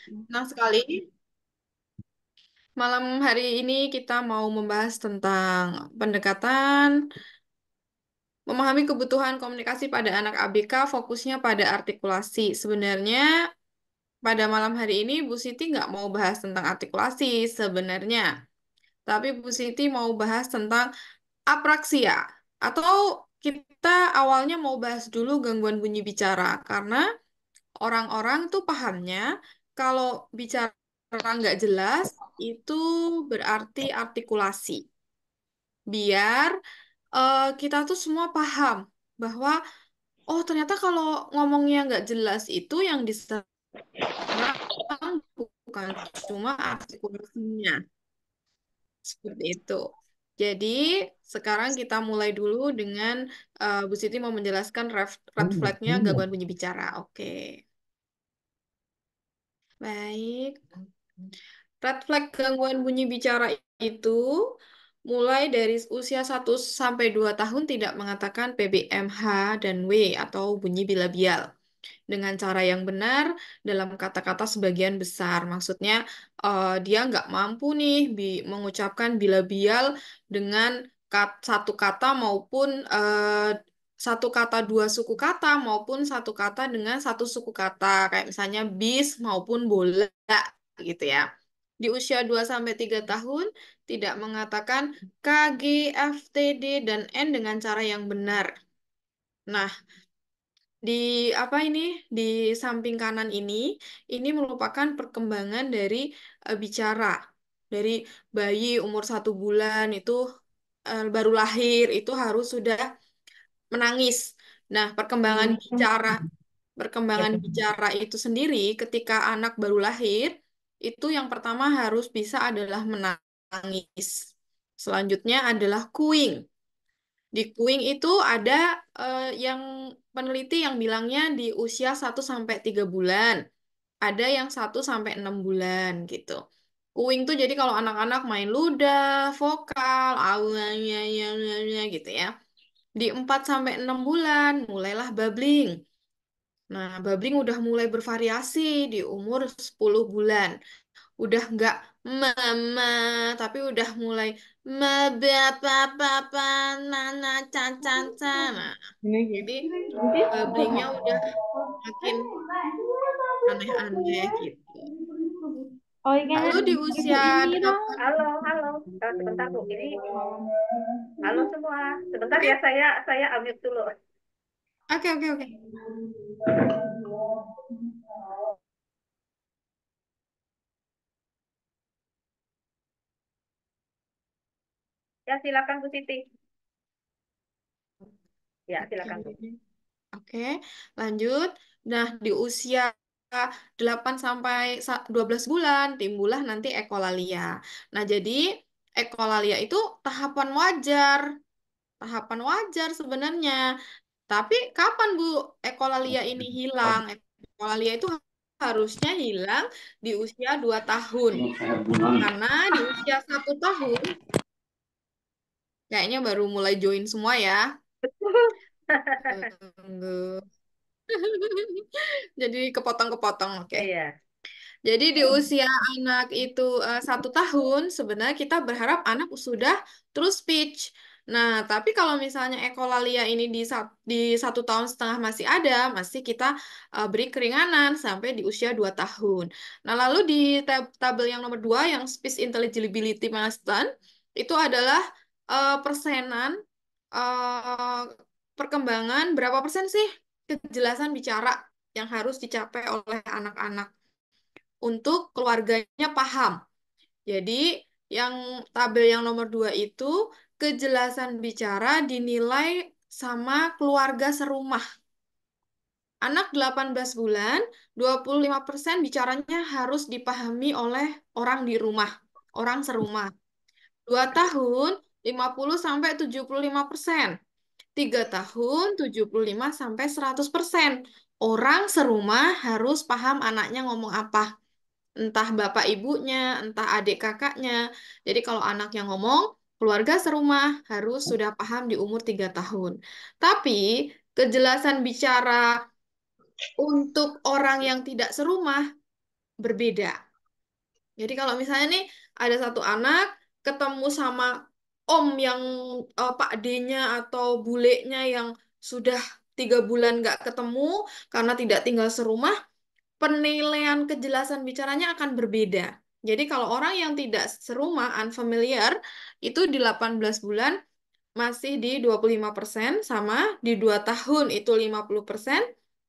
Senang sekali. Malam hari ini kita mau membahas tentang pendekatan memahami kebutuhan komunikasi pada anak ABK, fokusnya pada artikulasi. Sebenarnya pada malam hari ini Bu Siti nggak mau bahas tentang artikulasi sebenarnya, tapi Bu Siti mau bahas tentang apraksia. Atau kita awalnya mau bahas dulu gangguan bunyi bicara, karena orang-orang tuh pahamnya kalau bicara nggak jelas itu berarti artikulasi. Biar kita tuh semua paham bahwa oh ternyata kalau ngomongnya nggak jelas itu yang diserang bukan cuma artikulasinya. Seperti itu. Jadi sekarang kita mulai dulu dengan Bu Siti mau menjelaskan red flag-nya gangguan bunyi bicara. Oke. Baik. Red flag gangguan bunyi bicara itu mulai dari usia 1 sampai 2 tahun tidak mengatakan PBMH dan W atau bunyi bilabial dengan cara yang benar dalam kata-kata sebagian besar. Maksudnya dia nggak mampu nih mengucapkan bilabial dengan satu kata maupun satu kata dua suku kata maupun satu kata dengan satu suku kata kayak misalnya bis maupun bola gitu ya. Di usia 2 sampai 3 tahun tidak mengatakan K, G, F, T, D, dan N dengan cara yang benar. Nah, di apa ini di samping kanan ini merupakan perkembangan dari bicara dari bayi umur 1 bulan itu baru lahir itu harus sudah menangis. Nah, perkembangan bicara itu sendiri ketika anak baru lahir itu yang pertama harus bisa adalah menangis. Selanjutnya adalah cooing. Di Kuing itu ada yang peneliti yang bilangnya di usia 1 sampai 3 bulan. Ada yang 1 sampai 6 bulan gitu. Kuing tuh jadi kalau anak-anak main ludah, vokal, awalnya gitu ya. Di 4 sampai 6 bulan mulailah babbling. Nah, babbling udah mulai bervariasi di umur 10 bulan. Udah nggak mama, tapi udah mulai papa, nana, can, can, can. Nah, jadi babblingnya udah makin aneh-aneh gitu. Oh, ini Lalu di ibu usia ini dong. 8, Halo, halo. Sebentar Bu. Ini halo semua. Sebentar oke, ya saya unmute dulu. oke, oke, oke. Ya silakan Bu Siti. Ya Oke, silakan Bu. oke, lanjut. Nah, di usia 8 sampai 12 bulan timbullah nanti ekolalia. Nah, jadi ekolalia itu tahapan wajar. Tahapan wajar sebenarnya. Tapi kapan Bu ekolalia ini hilang? Ekolalia itu harusnya hilang di usia 2 tahun. Karena di usia 1 tahun, kayaknya baru mulai join semua ya. Enggak. Jadi kepotong-kepotong, oke. Iya. Jadi di usia anak itu 1 tahun, sebenarnya kita berharap anak sudah terus speech. Nah, tapi kalau misalnya ekolalia ini di 1 tahun setengah masih ada, masih kita beri keringanan sampai di usia 2 tahun. Nah, lalu di tabel yang nomor 2, yang speech intelligibility milestone, itu adalah persenan eh, perkembangan berapa persen sih kejelasan bicara yang harus dicapai oleh anak-anak untuk keluarganya paham. Jadi, yang tabel yang nomor 2 itu kejelasan bicara dinilai sama keluarga serumah. Anak 18 bulan, 25% bicaranya harus dipahami oleh orang di rumah, orang serumah. 2 tahun, 50 sampai 75%. 3 tahun, 75 sampai 100%. Orang serumah harus paham anaknya ngomong apa, entah bapak ibunya, entah adik kakaknya. Jadi kalau anak yang ngomong, keluarga serumah harus sudah paham di umur 3 tahun. Tapi kejelasan bicara untuk orang yang tidak serumah berbeda. Jadi kalau misalnya nih ada satu anak ketemu sama om yang Pak D-nya atau bulenya yang sudah 3 bulan nggak ketemu karena tidak tinggal serumah, penilaian kejelasan bicaranya akan berbeda. Jadi kalau orang yang tidak serumah, unfamiliar, itu di 18 bulan masih di 25%, sama di 2 tahun itu 50%,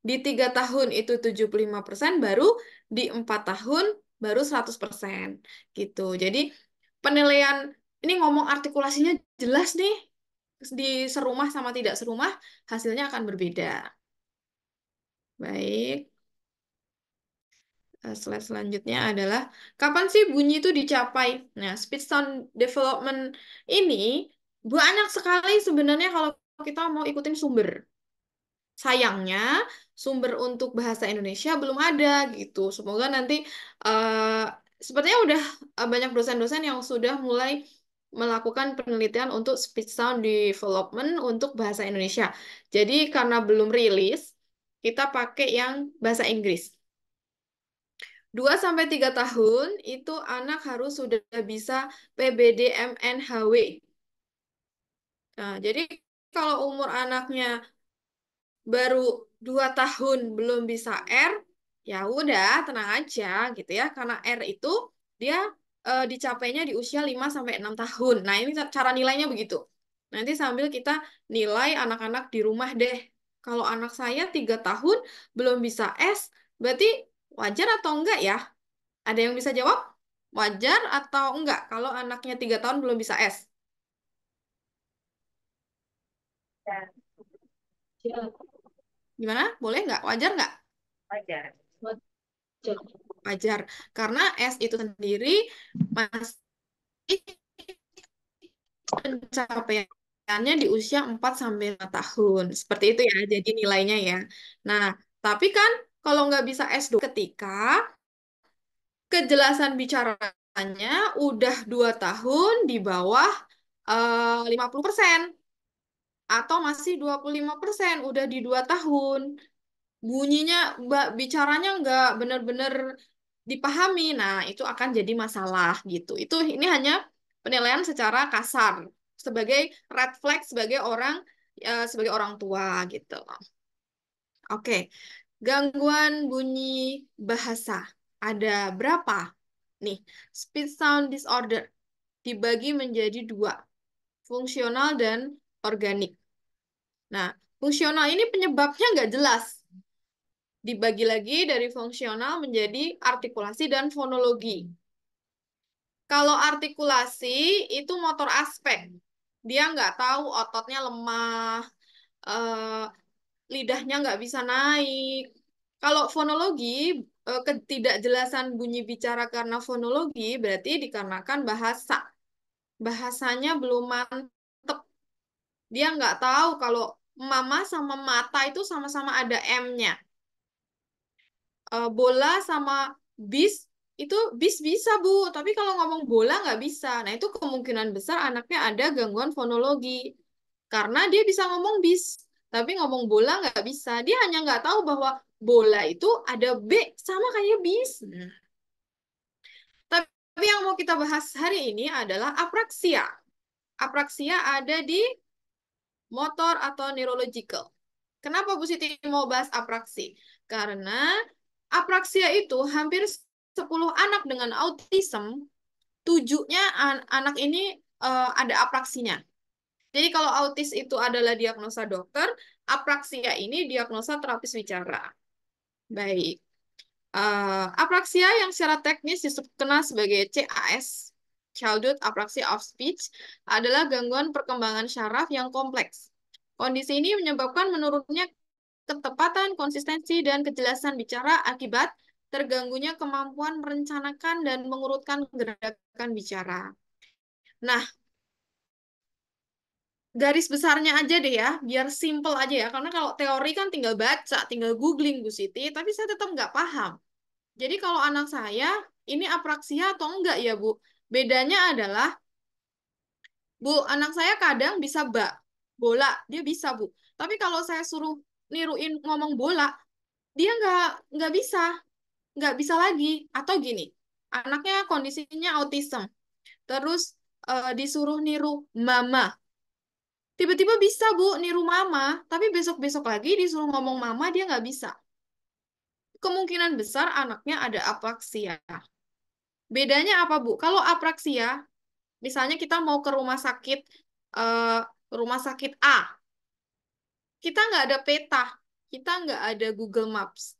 di 3 tahun itu 75%, baru di 4 tahun baru 100%. Gitu. Jadi penilaian, ini ngomong artikulasinya jelas nih, di serumah sama tidak serumah, hasilnya akan berbeda. Baik. Slide selanjutnya adalah kapan sih bunyi itu dicapai? Nah, speech sound development ini banyak sekali sebenarnya kalau kita mau ikutin sumber. Sayangnya sumber untuk bahasa Indonesia belum ada gitu. Semoga nanti eh, sepertinya udah banyak dosen-dosen yang sudah mulai melakukan penelitian untuk speech sound development untuk bahasa Indonesia. Jadi karena belum rilis, kita pakai yang bahasa Inggris. 2 sampai 3 tahun itu anak harus sudah bisa PBDMNHW. Nah, jadi kalau umur anaknya baru 2 tahun belum bisa R, ya udah tenang aja gitu ya. Karena R itu dia dicapainya di usia 5 sampai 6 tahun. Nah, ini cara nilainya begitu. Nanti sambil kita nilai anak-anak di rumah deh. Kalau anak saya 3 tahun belum bisa S, berarti wajar atau enggak ya? Ada yang bisa jawab? Wajar atau enggak kalau anaknya 3 tahun belum bisa S? Dan Ya, Gimana? Boleh nggak? Wajar nggak? wajar. wajar. Wajar. Karena S itu sendiri masih pencapaiannya di usia 4 sampai 5 tahun. Seperti itu ya, jadi nilainya ya. Nah, tapi kan kalau nggak bisa S2 ketika kejelasan bicaranya udah 2 tahun di bawah 50%. Atau masih 25%, udah di 2 tahun. Bunyinya, bicaranya nggak benar-benar dipahami. Nah, itu akan jadi masalah gitu. Ini hanya penilaian secara kasar sebagai red flag sebagai orang tua gitu. Oke, gangguan bunyi bahasa ada berapa? Nih, speech sound disorder dibagi menjadi 2, fungsional dan organik. Nah, fungsional ini penyebabnya nggak jelas. Dibagi lagi dari fungsional menjadi artikulasi dan fonologi. Kalau artikulasi itu motor aspek. Dia nggak tahu ototnya lemah, eh, lidahnya nggak bisa naik. Kalau fonologi, ketidakjelasan bunyi bicara karena fonologi berarti dikarenakan bahasa. Bahasanya belum mantep. Dia nggak tahu kalau mama sama mata itu sama-sama ada M-nya. Bola sama bis itu bis bisa Bu, tapi kalau ngomong bola nggak bisa. Nah itu kemungkinan besar anaknya ada gangguan fonologi karena dia bisa ngomong bis, tapi ngomong bola nggak bisa. Dia hanya nggak tahu bahwa bola itu ada B sama kayak bis. Tapi yang mau kita bahas hari ini adalah apraksia. Apraksia ada di motor atau neurological. Kenapa Bu Siti mau bahas apraksi? Karena apraksia itu hampir 10 anak dengan autism, 7-nya anak ini ada apraksinya. Jadi kalau autis itu adalah diagnosa dokter, apraksia ini diagnosa terapis bicara. Baik. Apraksia yang secara teknis dikenal sebagai CAS, Childhood Apraxia of Speech, adalah gangguan perkembangan syaraf yang kompleks. Kondisi ini menyebabkan menurunnya ketepatan, konsistensi, dan kejelasan bicara akibat terganggunya kemampuan merencanakan dan mengurutkan gerakan bicara. Nah, garis besarnya aja deh ya, biar simple aja ya. Karena kalau teori kan tinggal baca, tinggal googling Bu Siti, tapi saya tetap nggak paham. Jadi kalau anak saya, ini apraksia atau enggak ya Bu? Bedanya adalah, Bu, anak saya kadang bisa bola, dia bisa Bu. Tapi kalau saya suruh niruin ngomong bola, dia nggak bisa. nggak bisa lagi. Atau gini, anaknya kondisinya autism, terus disuruh niru mama. Tiba-tiba bisa, Bu, niru mama, tapi besok-besok lagi disuruh ngomong mama, dia nggak bisa. Kemungkinan besar anaknya ada apraksia. Bedanya apa, Bu? Kalau apraksia, misalnya kita mau ke eh, rumah sakit A, kita nggak ada peta, kita nggak ada Google Maps.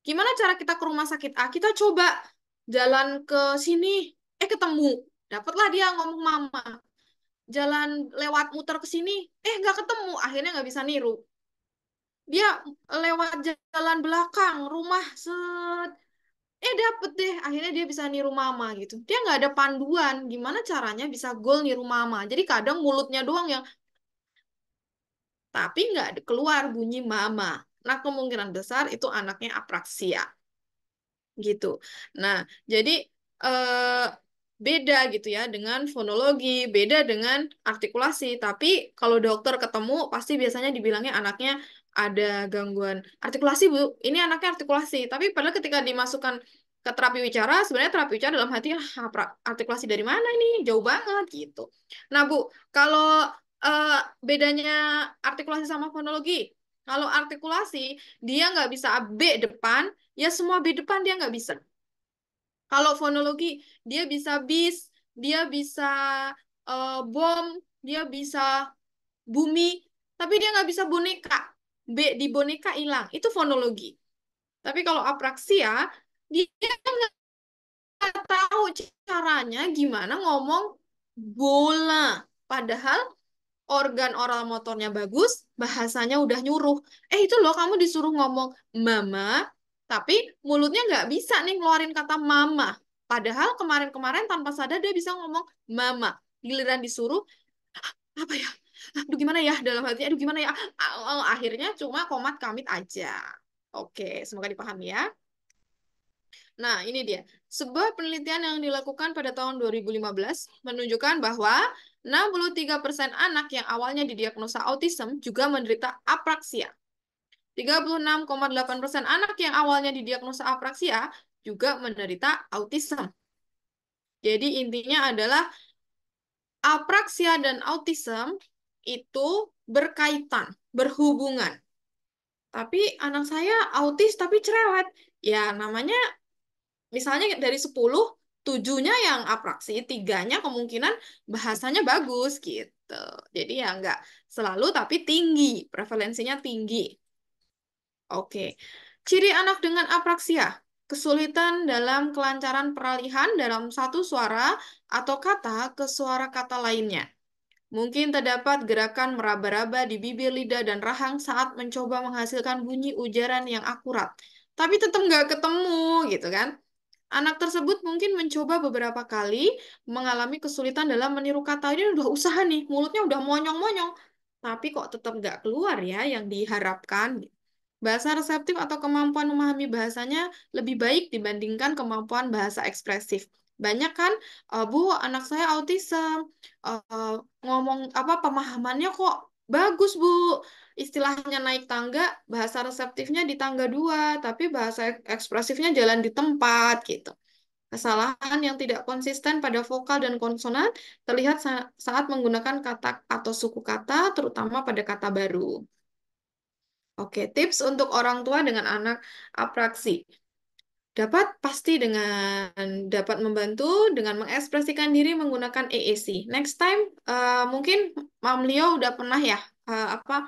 Gimana cara kita ke rumah sakit A? Kita coba jalan ke sini, ketemu. Dapatlah dia ngomong mama. Jalan lewat muter ke sini, nggak ketemu. Akhirnya nggak bisa niru. Dia lewat jalan belakang rumah, set. Dapet deh. Akhirnya dia bisa niru mama gitu. Dia nggak ada panduan. Gimana caranya bisa goal niru mama. Jadi kadang mulutnya doang yang, tapi nggak keluar bunyi mama. Nah, kemungkinan besar itu anaknya apraksia. Gitu. Nah, jadi eh, beda gitu ya dengan fonologi, beda dengan artikulasi. Tapi kalau dokter ketemu pasti biasanya dibilangnya anaknya ada gangguan artikulasi, Bu. Ini anaknya artikulasi. Tapi padahal ketika dimasukkan ke terapi wicara, sebenarnya terapi wicara dalam hati, artikulasi dari mana ini? Jauh banget gitu. Nah, Bu, kalau eh, bedanya artikulasi sama fonologi, kalau artikulasi dia nggak bisa B depan, ya semua B depan dia nggak bisa. Kalau fonologi, dia bisa bis, dia bisa bom, dia bisa bumi, tapi dia nggak bisa boneka. B di boneka hilang. Itu fonologi. Tapi kalau apraksia, dia nggak tahu caranya gimana ngomong bola. Padahal organ oral motornya bagus, bahasanya udah nyuruh. Itu loh kamu disuruh ngomong mama, tapi mulutnya nggak bisa nih ngeluarin kata mama. Padahal kemarin-kemarin tanpa sadar dia bisa ngomong mama. Giliran disuruh, apa ya? Aduh gimana ya dalam hatinya, aduh gimana ya? Akhirnya cuma komat kamit aja. Oke, semoga dipahami ya. Nah, ini dia. Sebuah penelitian yang dilakukan pada tahun 2015 menunjukkan bahwa 63% anak yang awalnya didiagnosa autism juga menderita apraksia. 36,8% anak yang awalnya didiagnosa apraksia juga menderita autism. Jadi intinya adalah apraksia dan autism itu berkaitan, berhubungan. Tapi anak saya autis tapi cerewet. Ya namanya misalnya dari 10, 7-nya yang apraksi, 3-nya kemungkinan bahasanya bagus gitu. Jadi ya nggak selalu, tapi tinggi, prevalensinya tinggi. Oke. Ciri anak dengan apraksia, kesulitan dalam kelancaran peralihan dalam satu suara atau kata ke suara kata lainnya. Mungkin terdapat gerakan meraba-raba di bibir, lidah, dan rahang saat mencoba menghasilkan bunyi ujaran yang akurat. Tapi tetap nggak ketemu, gitu kan? Anak tersebut mungkin mencoba beberapa kali mengalami kesulitan dalam meniru kata. Ini udah usaha nih, mulutnya udah monyong-monyong. Tapi kok tetap nggak keluar ya yang diharapkan. Bahasa reseptif atau kemampuan memahami bahasanya lebih baik dibandingkan kemampuan bahasa ekspresif. Banyak kan, Bu, anak saya autism, eh, ngomong apa pemahamannya kok bagus, Bu. Istilahnya naik tangga, bahasa reseptifnya di tangga 2, tapi bahasa ekspresifnya jalan di tempat gitu. Kesalahan yang tidak konsisten pada vokal dan konsonan terlihat saat menggunakan kata atau suku kata, terutama pada kata baru. Oke, tips untuk orang tua dengan anak apraksi. Dapat membantu dengan mengekspresikan diri menggunakan EEC. Next time, mungkin Mam Leo udah pernah ya apa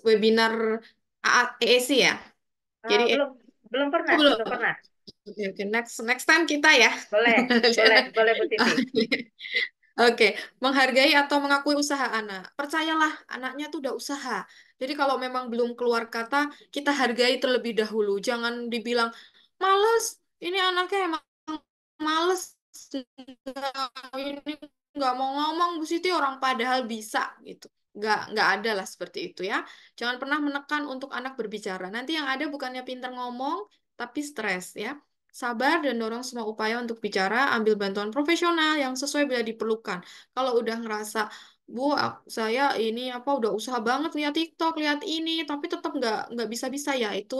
webinar EEC ya. Jadi Belum, belum oh, pernah, belum. belum pernah. Oke, oke. Next time kita ya. Boleh, boleh, boleh Bu Siti. Oke, menghargai atau mengakui usaha anak. Percayalah, anaknya tuh udah usaha. Jadi kalau memang belum keluar kata, kita hargai terlebih dahulu. Jangan dibilang, males, ini anaknya emang males. Ini nggak mau ngomong, Bu Siti, orang padahal bisa gitu. Nggak ada lah seperti itu ya. Jangan pernah menekan untuk anak berbicara. Nanti yang ada bukannya pintar ngomong, tapi stres ya. Sabar dan dorong semua upaya untuk bicara, ambil bantuan profesional yang sesuai bila diperlukan. Kalau udah ngerasa Bu, saya ini apa udah usaha banget lihat TikTok, lihat ini, tapi tetap nggak bisa-bisa ya. Itu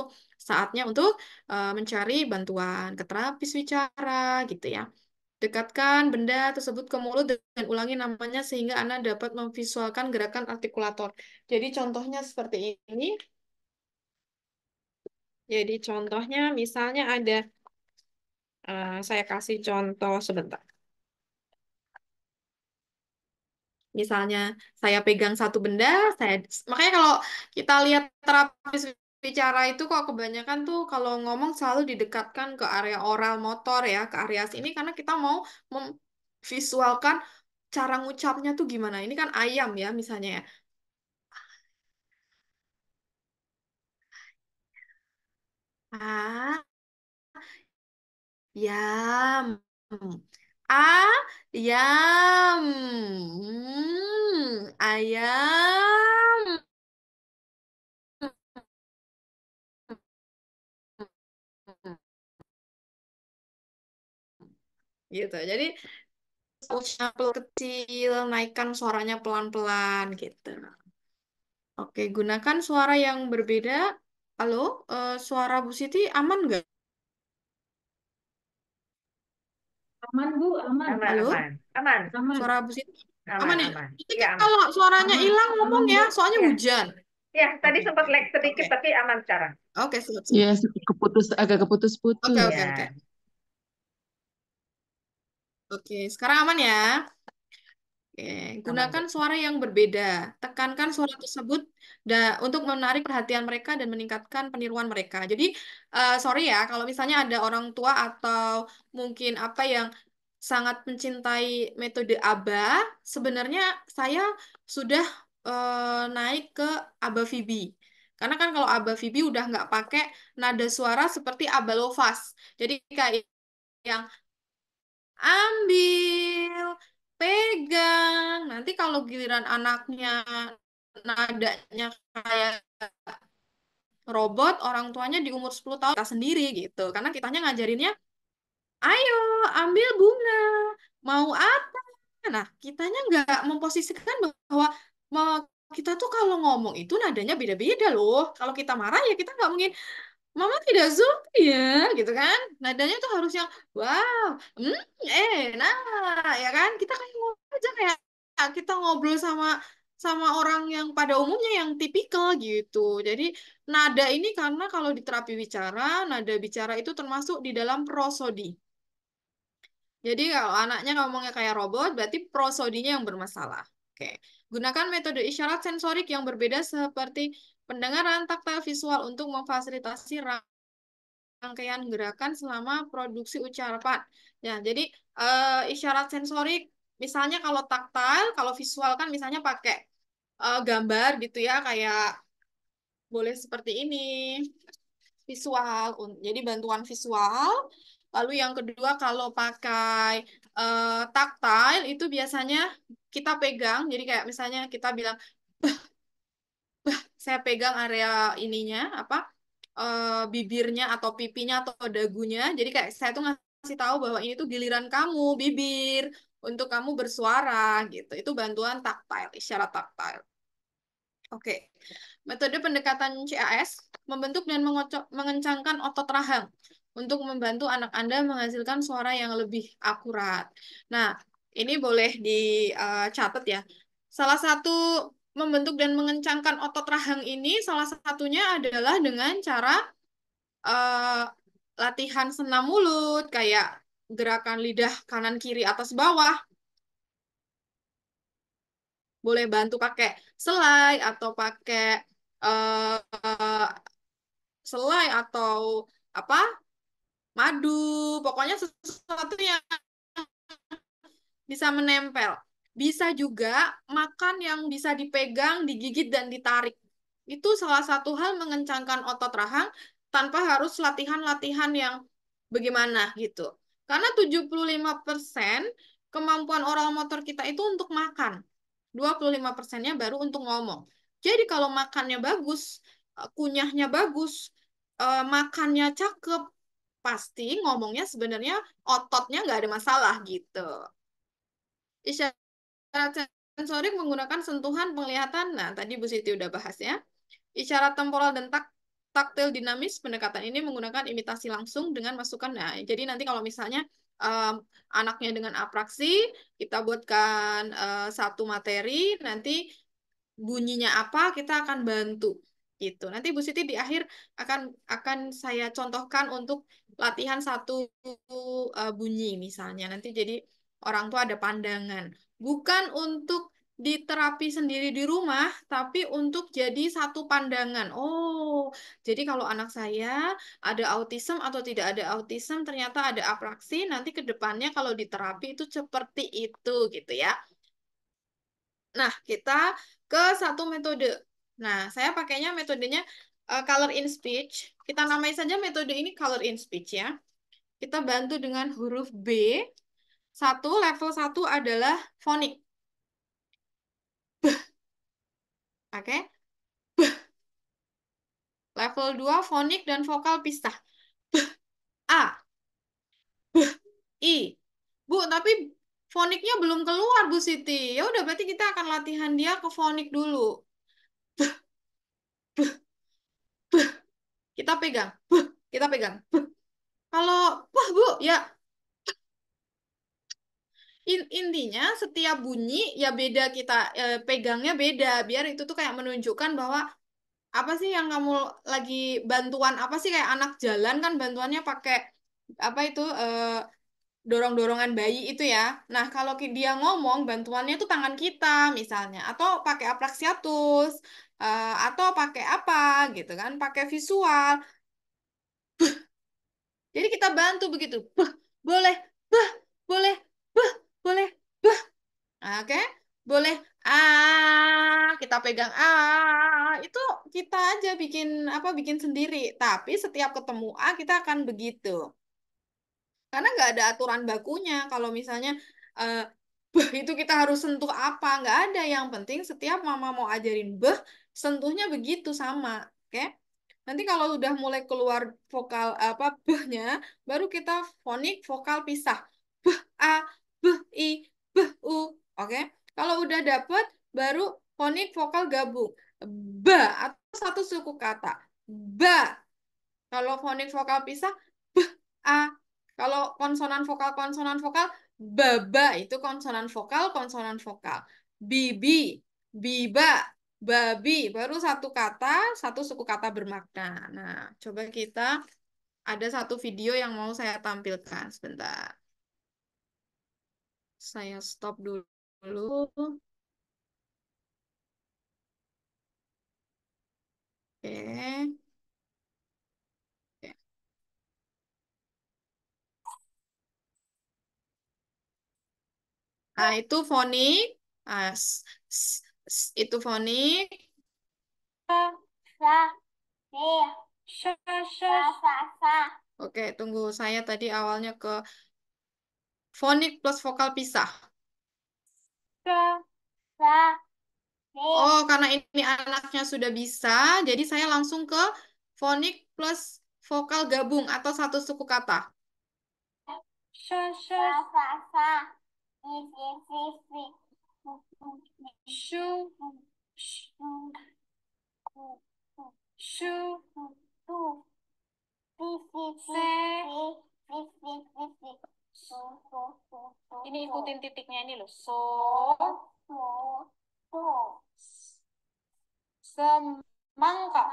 saatnya untuk mencari bantuan ke terapis bicara gitu ya. Dekatkan benda tersebut ke mulut dan ulangi namanya sehingga Anda dapat memvisualkan gerakan artikulator. Jadi contohnya seperti ini. Jadi contohnya misalnya ada, saya kasih contoh sebentar. Misalnya saya pegang satu benda, saya makanya kalau kita lihat terapis bicara itu kok kebanyakan tuh kalau ngomong selalu didekatkan ke area oral motor ya, ke area sini karena kita mau memvisualkan cara ngucapnya tuh gimana. Ini kan ayam ya misalnya ya. Ah, yam. Ayam. Ayam. Gitu. Jadi ucapnya kecil, naikkan suaranya pelan-pelan gitu. Oke, gunakan suara yang berbeda. Halo, suara Bu Siti aman nggak? Aman, Bu, aman. Aman, Halo, aman, aman, suara Aman. Bu Siti aman, aman ya? aman. Nanti Ya, aman. kalau suaranya Aman. hilang ngomong Aman, ya, Bu. soalnya Ya, hujan. ya. Tadi Oke, sempat oke, lag sedikit, oke, tapi aman sekarang. oke, siap, siap. Yes, agak Oke, keputus-putus. oke, oke. Ya, Oke, sekarang aman ya. Oke, aman, gunakan Bu. suara yang berbeda. Tekankan suara tersebut untuk menarik perhatian mereka dan meningkatkan peniruan mereka. Jadi, sorry ya, kalau misalnya ada orang tua atau mungkin apa yang sangat mencintai metode ABA, sebenarnya saya sudah naik ke ABA Vibi. Karena kan kalau ABA Vibi udah nggak pakai nada suara seperti ABA Lovas. Jadi kayak yang ambil, pegang. Nanti kalau giliran anaknya nadanya kayak robot, orang tuanya di umur 10 tahun kita sendiri gitu. Karena kitanya ngajarinnya, ayo ambil bunga, mau apa? Nah, kitanya nggak memposisikan bahwa kita tuh kalau ngomong itu nadanya beda-beda loh. Kalau kita marah ya kita nggak mungkin Mama tidak suka ya, gitu kan? Nadanya tuh harus yang wow, hmm, nah, ya kan? Kita kayak ngobrol aja kayak kita ngobrol sama sama orang yang pada umumnya yang tipikal gitu. Jadi nada ini karena kalau di terapi bicara, nada bicara itu termasuk di dalam prosodi. Jadi kalau anaknya ngomongnya kayak robot, berarti prosodinya yang bermasalah. Oke. Gunakan metode isyarat sensorik yang berbeda seperti pendengaran, taktil, visual untuk memfasilitasi rangkaian gerakan selama produksi ucapan. Ya, jadi isyarat sensorik, misalnya kalau taktil, kalau visual kan misalnya pakai gambar gitu ya, kayak boleh seperti ini, visual. Jadi bantuan visual. Lalu yang kedua kalau pakai taktil itu biasanya kita pegang, jadi kayak misalnya kita bilang saya pegang area ininya apa bibirnya atau pipinya atau dagunya. Jadi kayak saya tuh ngasih tahu bahwa ini tuh giliran kamu bibir untuk kamu bersuara gitu. Itu bantuan taktil, isyarat taktil. Oke. Metode pendekatan CAS membentuk dan mengencangkan otot rahang untuk membantu anak Anda menghasilkan suara yang lebih akurat. Nah, ini boleh dicatat ya. Salah satu membentuk dan mengencangkan otot rahang ini salah satunya adalah dengan cara eh, latihan senam mulut, kayak gerakan lidah kanan kiri atas bawah. Boleh bantu pakai selai atau pakai eh, selai atau apa madu, pokoknya sesuatu yang bisa menempel. Bisa juga makan yang bisa dipegang, digigit, dan ditarik. Itu salah satu hal mengencangkan otot rahang tanpa harus latihan-latihan yang bagaimana gitu. Karena 75% kemampuan oral motor kita itu untuk makan. 25%-nya baru untuk ngomong. Jadi kalau makannya bagus, kunyahnya bagus, makannya cakep, pasti ngomongnya sebenarnya ototnya nggak ada masalah gitu. Isyarat sensorik menggunakan sentuhan, penglihatan. Nah, tadi Bu Siti udah bahas ya. Isyarat temporal dan taktil dinamis, pendekatan ini menggunakan imitasi langsung dengan masukan. Nah, jadi nanti kalau misalnya em, anaknya dengan apraksi, kita buatkan satu materi, nanti bunyinya apa, kita akan bantu. Gitu. Nanti Bu Siti di akhir akan saya contohkan untuk latihan satu bunyi misalnya. Nanti jadi orang tua ada pandangan. Bukan untuk diterapi sendiri di rumah, tapi untuk jadi satu pandangan. Oh, jadi kalau anak saya ada autism atau tidak ada autism, ternyata ada apraksi, nanti ke depannya kalau diterapi itu seperti itu gitu ya. Nah, kita ke satu metode. Nah, saya pakainya metodenya color in speech. Kita namai saja metode ini color in speech ya. Kita bantu dengan huruf B. Level satu adalah fonik. Oke. Level 2 fonik dan vokal pisah. A, I. Bu, tapi foniknya belum keluar, Bu Siti. Ya udah, berarti kita akan latihan dia ke fonik dulu. Kita pegang. Kita pegang. Kalau, wah Bu, ya intinya setiap bunyi ya beda kita pegangnya beda biar itu tuh kayak menunjukkan bahwa apa sih yang kamu lagi bantuan apa sih kayak anak jalan kan bantuannya pakai apa itu dorong-dorongan bayi itu ya. Nah, kalau dia ngomong bantuannya itu tangan kita misalnya atau pakai aplaksiatus atau pakai apa gitu kan, pakai visual. Jadi kita bantu begitu. Boleh, bah, boleh, bah, boleh. Oke, boleh. Kita pegang itu kita aja bikin apa bikin sendiri. Tapi setiap ketemu kita akan begitu. Karena nggak ada aturan bakunya. Kalau misalnya eh, beh itu kita harus sentuh apa, nggak ada. Yang penting setiap mama mau ajarin beh, sentuhnya begitu sama. Oke? Nanti kalau udah mulai keluar vokal apa behnya, baru kita fonik vokal pisah. Beh a, beh i, beh u. Oke? Kalau udah dapet, baru fonik vokal gabung. Ba atau satu suku kata. Ba. Kalau fonik vokal pisah, beh a. Kalau konsonan vokal, baba itu konsonan vokal, konsonan vokal. Bibi, biba, babi, baru satu kata, satu suku kata bermakna. Nah, coba kita ada satu video yang mau saya tampilkan sebentar. Saya stop dulu. Oke. Oke. Nah, itu fonik. Nah, itu fonik. Oke, tunggu. Saya tadi awalnya ke fonik plus vokal pisah. Oh, karena ini anaknya sudah bisa, jadi saya langsung ke fonik plus vokal gabung atau satu suku kata. Shu, shu, se. Ini ikutin titiknya ini loh. So, semangka.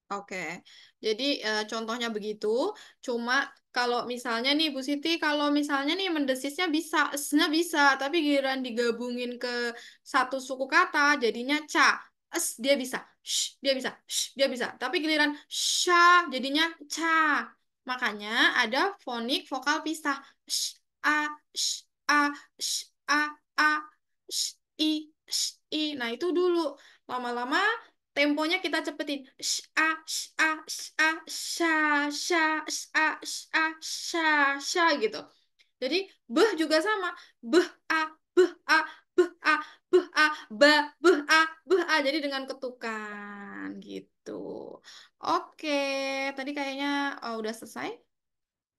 Oke, jadi contohnya begitu. Cuma kalau misalnya nih Bu Siti, kalau misalnya nih mendesisnya bisa, esnya bisa, tapi giliran digabungin ke satu suku kata, jadinya ca, es dia bisa, dia bisa, dia bisa. Tapi giliran sha, jadinya ca. Makanya ada fonik vokal pisah, a, a, a, a, i, i. Nah itu dulu. Lama-lama temponya kita cepetin. Sh, a, sh, a, sh, a, sha, sha, sh, a, sh, a, sha, sha gitu. Jadi beh juga sama. Beh a, beh a, beh a, beh a, ba, beh a, beh a. Jadi dengan ketukan gitu. Oke, tadi kayaknya udah selesai.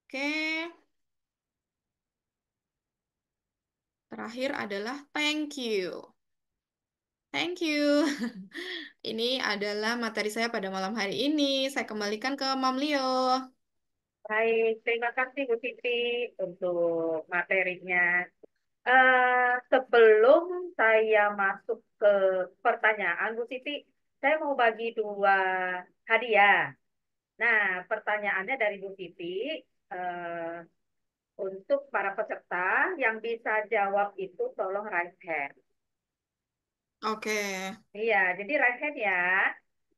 Oke, terakhir adalah thank you. Thank you. Ini adalah materi saya pada malam hari ini. Saya kembalikan ke Mam Leo. Baik, terima kasih Bu Siti untuk materinya. Sebelum saya masuk ke pertanyaan, Bu Siti, saya mau bagi dua hadiah. Nah, pertanyaannya dari Bu Siti, eh, untuk para peserta yang bisa jawab itu tolong raise hand. Oke, Iya, jadi raise hand ya.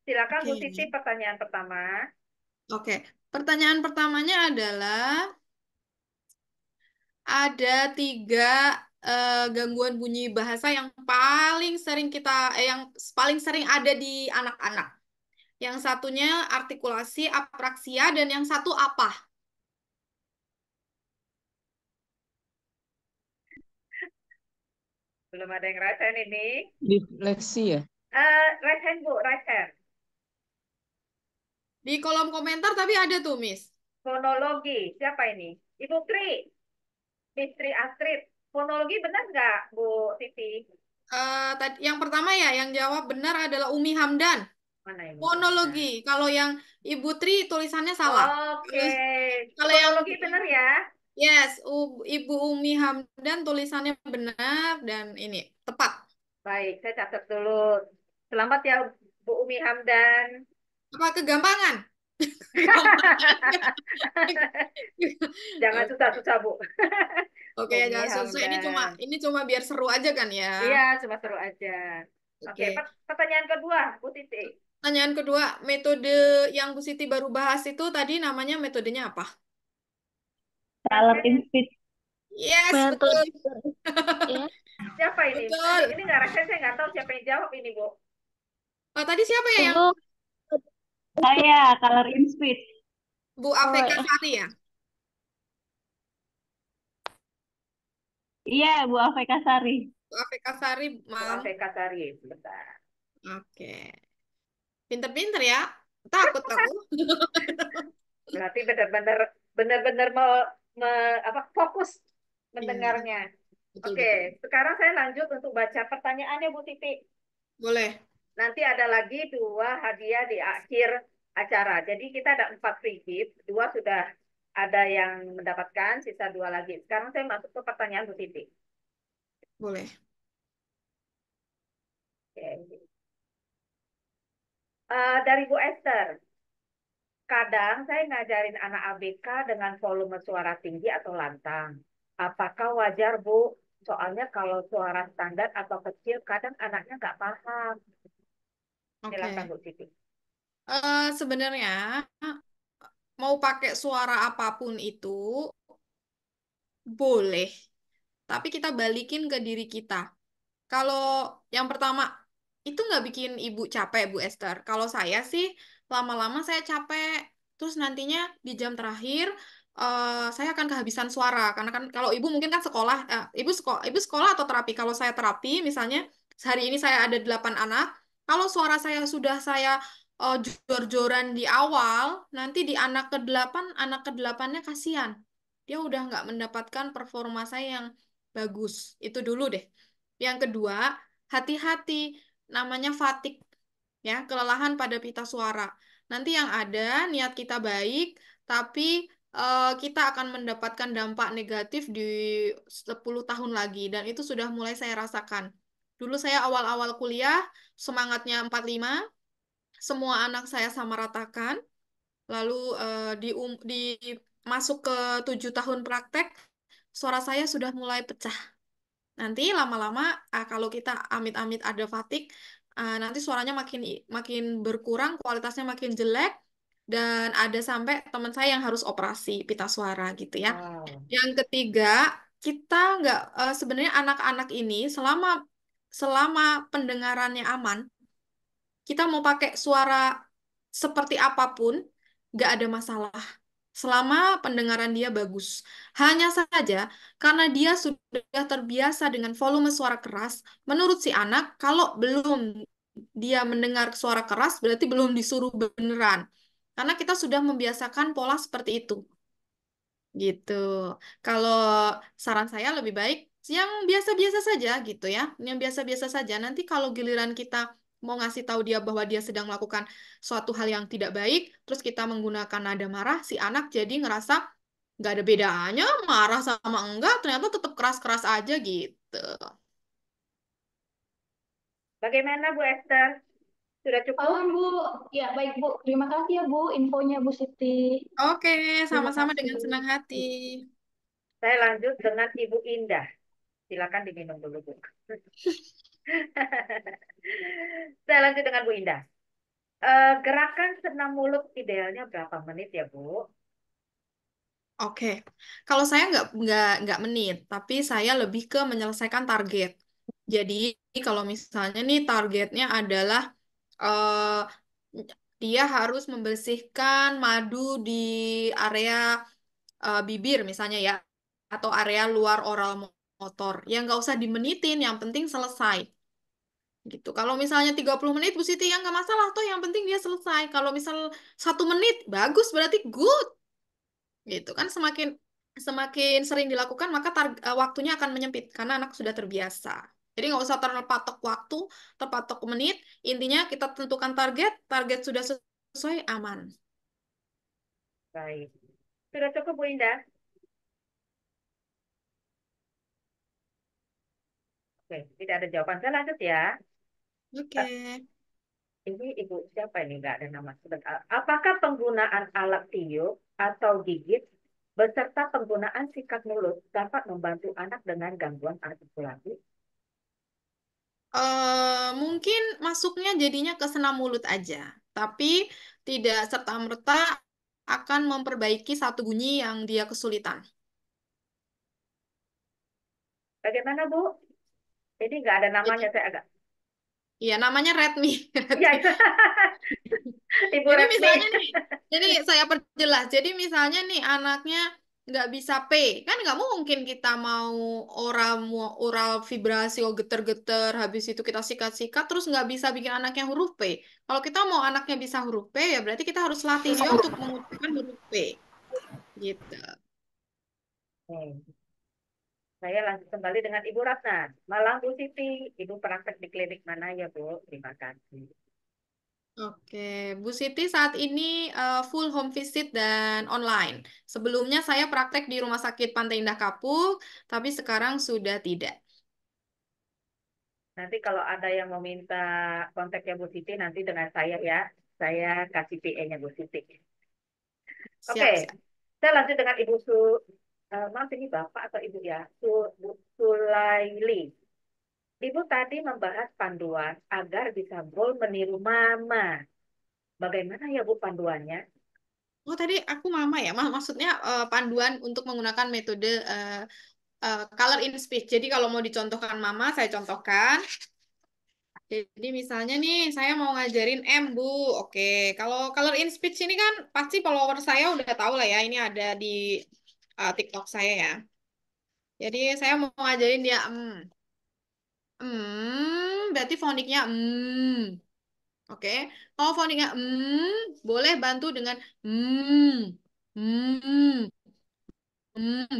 Silakan oke, Bu Siti, pertanyaan pertama. oke. Pertanyaan pertamanya adalah ada tiga gangguan bunyi bahasa yang paling sering yang paling sering ada di anak-anak. Yang satunya artikulasi, apraksia, dan yang satu apa? Belum ada yang raise hand ini. Disleksi ya? Raise hand Bu, raise hand. Di kolom komentar tapi ada tuh, Miss. Fonologi, siapa ini? Ibu Tri, Mistri Astrid. Fonologi benar nggak, Bu Siti? Yang pertama ya, yang jawab benar adalah Umi Hamdan. Mana ini? Fonologi. Kalau yang Ibu Tri tulisannya salah. Oke, Kalau yang fonologi benar ya. yes, Ibu Umi Hamdan tulisannya benar dan ini tepat. Baik, saya catat dulu. Selamat ya, Bu Umi Hamdan. Apa kegampangan? Jangan susah-susah, Bu. Oke, ya Umi jangan susah. Hamdan. Ini cuma biar seru aja kan ya. Iya, cuma seru aja. Oke, Oke. pertanyaan kedua, Bu Titi. Pertanyaan kedua, metode yang Bu Siti baru bahas itu tadi namanya metodenya apa? Color in speech. Yes, betul. Metode ya. Siapa ini? Betul. Ini nggak rasa, saya nggak tahu siapa yang jawab ini, Bu. Oh, tadi siapa ya yang Ibu, saya color in speech. Bu Oh, Afeka Sari ya? iya, Bu Afeka Sari. Bu Afeka Sari, Bu Mam. Afeka Sari, sebentar. Oke. Pinter-pinter ya. Takut aku. Berarti benar-benar benar-benar apa fokus Iya, mendengarnya. Oke, betul-betul. sekarang saya lanjut untuk baca pertanyaannya Bu Titi. Boleh. Nanti ada lagi dua hadiah di akhir acara. Jadi kita ada 4 free gift, dua sudah ada yang mendapatkan, sisa dua lagi. Sekarang saya masuk ke pertanyaan Bu Titi. Boleh. Oke. Dari Bu Esther, kadang saya ngajarin anak ABK dengan volume suara tinggi atau lantang. Apakah wajar, Bu? Soalnya kalau suara standar atau kecil, kadang anaknya nggak paham. Silakan, Oke. Bu Siti. Sebenarnya mau pakai suara apapun itu boleh. Tapi kita balikin ke diri kita. Kalau yang pertama, itu nggak bikin ibu capek, Bu Esther. Kalau saya sih, lama-lama saya capek. Terus nantinya di jam terakhir, saya akan kehabisan suara. Karena kan kalau ibu mungkin kan sekolah, ibu sekolah atau terapi. Kalau saya terapi, misalnya, sehari ini saya ada 8 anak. Kalau suara saya sudah saya jor-joran di awal, nanti di anak ke-8-nya kasihan. Dia udah nggak mendapatkan performa saya yang bagus. Itu dulu deh. Yang kedua, hati-hati, namanya fatigue, ya, kelelahan pada pita suara. Nanti yang ada, niat kita baik, tapi kita akan mendapatkan dampak negatif di 10 tahun lagi, dan itu sudah mulai saya rasakan. Dulu saya awal-awal kuliah, semangatnya 45, semua anak saya sama ratakan, lalu di masuk ke 7 tahun praktek, suara saya sudah mulai pecah. Nanti lama-lama kalau kita amit-amit ada fatigue, nanti suaranya makin berkurang, kualitasnya makin jelek, dan ada sampai teman saya yang harus operasi pita suara gitu ya. Wow. Yang ketiga, kita nggak sebenarnya anak-anak ini selama selama pendengarannya aman, kita mau pakai suara seperti apapun, nggak ada masalah. Selama pendengaran dia bagus. Hanya saja, karena dia sudah terbiasa dengan volume suara keras, menurut si anak, kalau belum dia mendengar suara keras, berarti belum disuruh beneran. Karena kita sudah membiasakan pola seperti itu. gitu. Kalau saran saya lebih baik yang biasa-biasa saja gitu ya, yang biasa-biasa saja. Nanti kalau giliran kita mau ngasih tahu dia bahwa dia sedang melakukan suatu hal yang tidak baik, terus kita menggunakan nada marah, si anak jadi ngerasa nggak ada bedanya, marah sama enggak, ternyata tetap keras-keras aja gitu. Bagaimana Bu Esther? Sudah cukup? Paham, Bu. Ya, baik, Bu. Terima kasih ya, Bu, infonya, Bu Siti. Oke, Terima sama-sama kasih. dengan senang hati. Saya lanjut dengan Ibu Indah. Silakan diminum dulu, Bu. Saya lanjut dengan Bu Indah. Gerakan senam mulut idealnya berapa menit ya, Bu? Oke, kalau saya nggak menit, tapi saya lebih ke menyelesaikan target. Jadi kalau misalnya nih targetnya adalah eh, dia harus membersihkan madu di area bibir misalnya ya, atau area luar oral motor. Ya nggak usah dimenitin, yang penting selesai. Gitu. Kalau misalnya 30 menit, Bu Siti, ya nggak masalah tuh. Yang penting dia selesai. Kalau misal 1 menit, bagus berarti good. Gitu kan semakin semakin sering dilakukan maka waktunya akan menyempit karena anak sudah terbiasa. Jadi nggak usah terpatok waktu, terpatok menit. Intinya kita tentukan target, target sudah sesuai aman. Baik. Sudah cukup, Bu Indah? Oke, tidak ada jawaban. Saya lanjut ya. Oke. Eh, ini Ibu siapa ini? Nggak ada nama. Sebentar. Apakah penggunaan alat tiup atau gigit beserta penggunaan sikat mulut dapat membantu anak dengan gangguan artikulasi? Mungkin masuknya jadinya ke senam mulut aja, tapi tidak serta-merta akan memperbaiki satu bunyi yang dia kesulitan. Bagaimana, Bu? Ini nggak ada namanya. Jadi, Saya agak... ya namanya Redmi. Ya, Ibu Jadi Retmi. misalnya nih, jadi saya perjelas. Jadi misalnya nih anaknya nggak bisa P, kan nggak mungkin kita mau oral vibrasi, oh geter-geter, habis itu kita sikat-sikat, terus nggak bisa bikin anaknya huruf P. Kalau kita mau anaknya bisa huruf P, ya berarti kita harus latih dia untuk mengucapkan huruf P, gitu. Oke. Saya lanjut kembali dengan Ibu Ratna. Malam Bu Siti, Ibu praktek di klinik mana ya Bu? Terima kasih. Oke, Bu Siti saat ini full home visit dan online. Sebelumnya saya praktek di Rumah Sakit Pantai Indah Kapuk, tapi sekarang sudah tidak. Nanti kalau ada yang mau minta kontaknya Bu Siti, nanti dengan saya ya. Saya kasih PA-nya Bu Siti. Oke, Siap, siap. saya lanjut dengan Ibu maaf ini Bapak atau Ibu ya? Bu Sulaili. Ibu tadi membahas panduan agar bisa bold meniru mama. Bagaimana ya Bu panduannya? Oh, tadi aku mama ya, maksudnya panduan untuk menggunakan metode color in speech. Jadi kalau mau dicontohkan mama, saya contohkan. Jadi misalnya nih, saya mau ngajarin M, Bu. Oke, kalau color in speech ini kan pasti follower saya udah tahu lah ya, ini ada di TikTok saya ya. Jadi saya mau ngajarin dia berarti foniknya Oke. Kalau foniknya boleh bantu dengan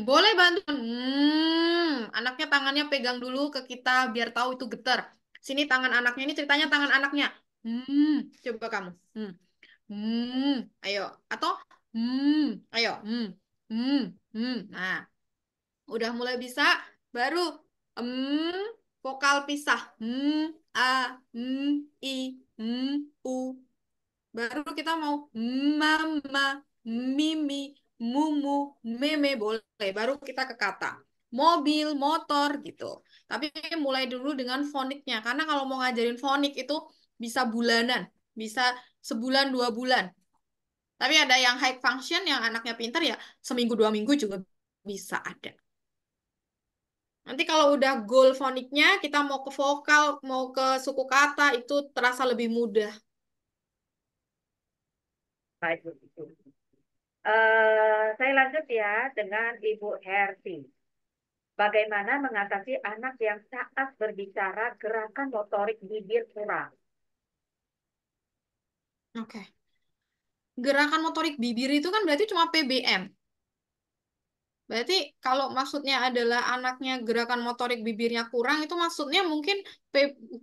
boleh bantu. Anaknya tangannya pegang dulu ke kita biar tahu itu getar. Sini tangan anaknya ini ceritanya tangan anaknya. Coba kamu. Ayo. Atau ayo. Hmm, Nah, udah mulai bisa, baru vokal pisah. A, I, U. Baru kita mau mama, mimi, mumu, meme boleh. Baru kita ke kata mobil, motor gitu. Tapi mulai dulu dengan foniknya. Karena kalau mau ngajarin fonik itu bisa bulanan, bisa sebulan 2 bulan. Tapi ada yang high function, yang anaknya pintar ya seminggu 2 minggu juga bisa ada. Nanti kalau udah goal foniknya, kita mau ke vokal, mau ke suku kata, itu terasa lebih mudah. Baik, Bu Siti. Saya lanjut ya dengan Ibu Herti. Bagaimana mengatasi anak yang saat berbicara gerakan motorik bibir kurang? Oke. Gerakan motorik bibir itu kan berarti cuma PBM. Berarti kalau maksudnya adalah anaknya gerakan motorik bibirnya kurang, itu maksudnya mungkin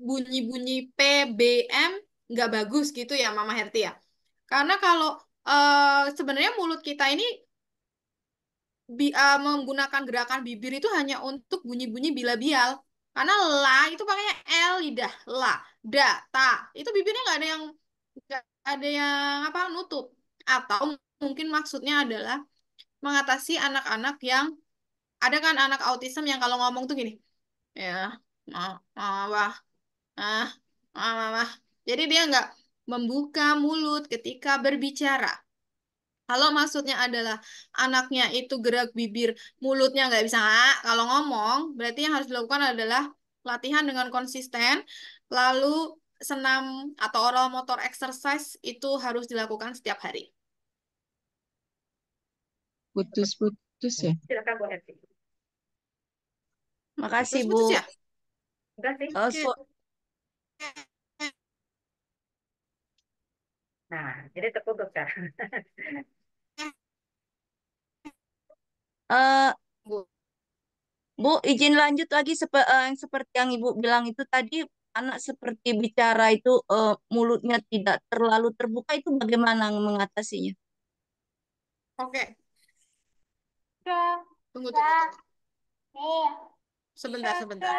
bunyi-bunyi PBM nggak bagus gitu ya, Mama Herti ya. Karena kalau sebenarnya mulut kita ini menggunakan gerakan bibir itu hanya untuk bunyi-bunyi bilabial. Karena la itu pakainya L lidah, la, da, ta. Itu bibirnya nggak ada yang apa nutup. Atau mungkin maksudnya adalah mengatasi anak-anak yang ada kan anak autism yang kalau ngomong tuh gini, ya, wah, ah, wah. Jadi dia nggak membuka mulut ketika berbicara. Kalau maksudnya adalah anaknya itu gerak bibir, mulutnya nggak bisa kalau ngomong, berarti yang harus dilakukan adalah latihan dengan konsisten, lalu senam atau oral motor exercise itu harus dilakukan setiap hari. Putus-putus ya. Silakan Bu Herti. Makasih, Bu. Putus-putus ya? Enggak sih. Eh, Oke. so- Nah, jadi terputus kan. eh, Bu. Bu, izin lanjut lagi yang seperti yang Ibu bilang itu tadi, anak seperti bicara itu mulutnya tidak terlalu terbuka, itu bagaimana mengatasinya? Oke. Sa, Tunggu, sa, tunggu, tunggu. nih, Sebentar, sebentar.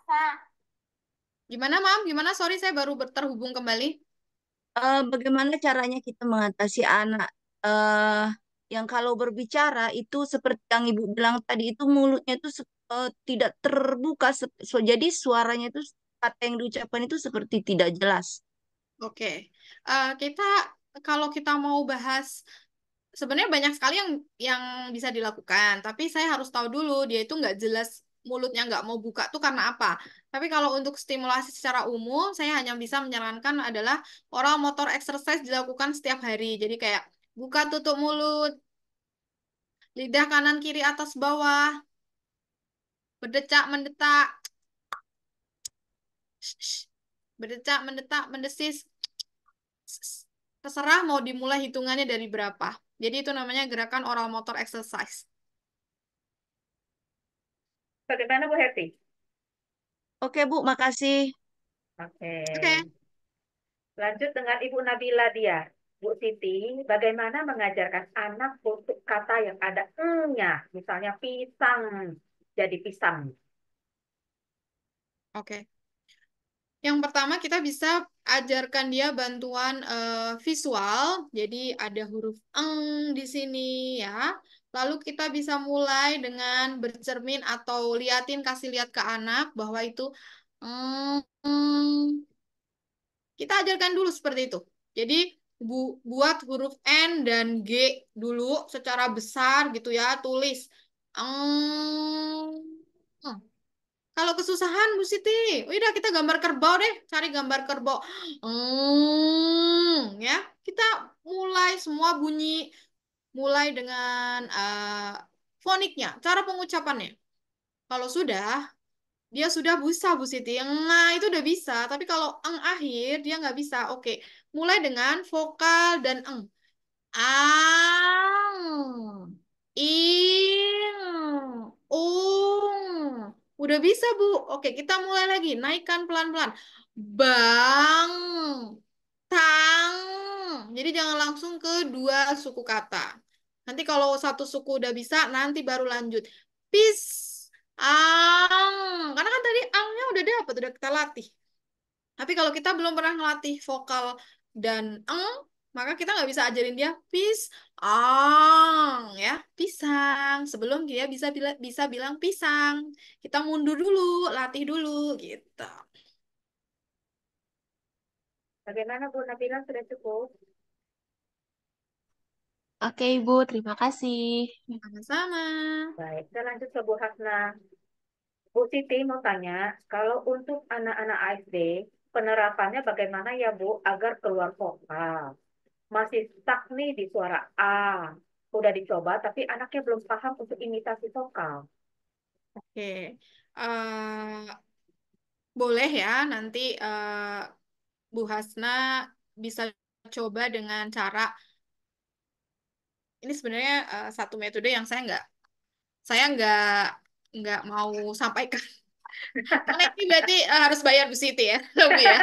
sa. Gimana, Mam? Gimana? Sorry, saya baru terhubung kembali. Bagaimana caranya kita mengatasi anak eh yang kalau berbicara itu seperti yang Ibu bilang tadi, itu mulutnya itu tidak terbuka, jadi suaranya itu, kata yang diucapkan itu seperti tidak jelas. Oke. Kita kalau kita mau bahas sebenarnya banyak sekali yang bisa dilakukan, tapi saya harus tahu dulu dia itu nggak jelas mulutnya nggak mau buka tuh karena apa. Tapi kalau untuk stimulasi secara umum, saya hanya bisa menyarankan adalah oral motor exercise dilakukan setiap hari. Jadi kayak buka tutup mulut, lidah kanan kiri atas bawah, berdecak mendetak, berdecak mendetak mendesis. Terserah mau dimulai hitungannya dari berapa. Jadi itu namanya gerakan oral motor exercise. Bagaimana Bu Herti? Oke, Bu, makasih. Oke. Oke. Lanjut dengan Ibu Nabila dia. Bu Siti, bagaimana mengajarkan anak untuk kata yang ada nya, misalnya pisang jadi pisang. Oke. Yang pertama kita bisa ajarkan dia bantuan visual. Jadi ada huruf eng di sini ya. Lalu kita bisa mulai dengan bercermin atau kasih lihat ke anak bahwa itu eng. Kita ajarkan dulu seperti itu. Jadi buat huruf N dan G dulu secara besar gitu ya, tulis. Eng. Kalau kesusahan, Bu Siti, udah kita gambar kerbau deh, cari gambar kerbau. Ya, kita mulai semua bunyi, mulai dengan foniknya, cara pengucapannya. Kalau sudah, dia sudah bisa, Bu Siti. Nga itu udah bisa, tapi kalau eng akhir dia nggak bisa. Oke, mulai dengan vokal dan eng. Ang, ing, ung. Udah bisa, Bu. Oke, kita mulai lagi. Naikkan pelan-pelan. Bang, tang. Jadi jangan langsung ke dua suku kata. Nanti kalau satu suku udah bisa, nanti baru lanjut. Pis, ang. Karena kan tadi angnya udah dapet, udah kita latih. Tapi kalau kita belum pernah ngelatih vokal dan eng, maka kita nggak bisa ajarin dia pisang ya, pisang. Sebelum dia bisa bilang pisang, kita mundur dulu, latih dulu gitu. Bagaimana Bu Nabila sudah cukup? Oke, Ibu, terima kasih. Sama-sama. Baik, kita lanjut ke Bu Hasna. Bu Siti mau tanya, kalau untuk anak-anak ASD, penerapannya bagaimana ya Bu agar keluar vokal? Masih stuck nih di suara A. Udah dicoba, tapi anaknya belum paham untuk imitasi vokal. Oke. Boleh ya nanti Bu Hasna bisa coba dengan cara ini sebenarnya satu metode yang saya Saya nggak mau sampaikan. Karena ini berarti harus bayar Bu Siti ya, Bu ya.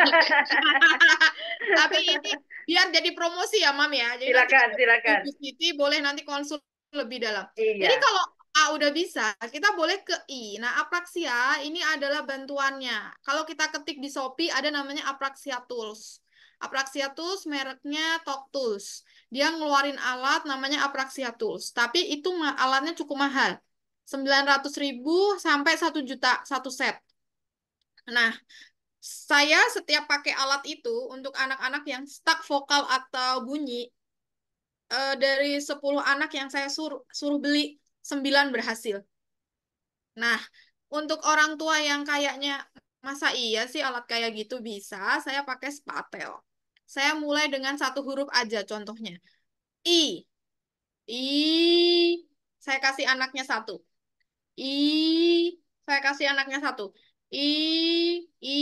Tapi ini biar jadi promosi ya, Mam ya. Jadi nanti Silakan, kalau silakan. Bu Siti boleh nanti konsul lebih dalam. Jadi Iya. kalau A udah bisa, kita boleh ke I. Nah, apraksia ini adalah bantuannya. Kalau kita ketik di Shopee ada namanya Apraksia Tools. Apraksia Tools mereknya Talk Tools. Dia ngeluarin alat namanya Apraksia Tools. Tapi itu alatnya cukup mahal. 900.000 sampai 1 juta satu set. Nah, saya setiap pakai alat itu untuk anak-anak yang stuck vokal atau bunyi, dari 10 anak yang saya suruh, suruh beli, 9 berhasil. Nah, untuk orang tua yang kayaknya, masa iya sih alat kayak gitu bisa, saya pakai spatel. Saya mulai dengan 1 huruf aja contohnya. I. I. Saya kasih anaknya 1. I, saya kasih anaknya 1. I, I,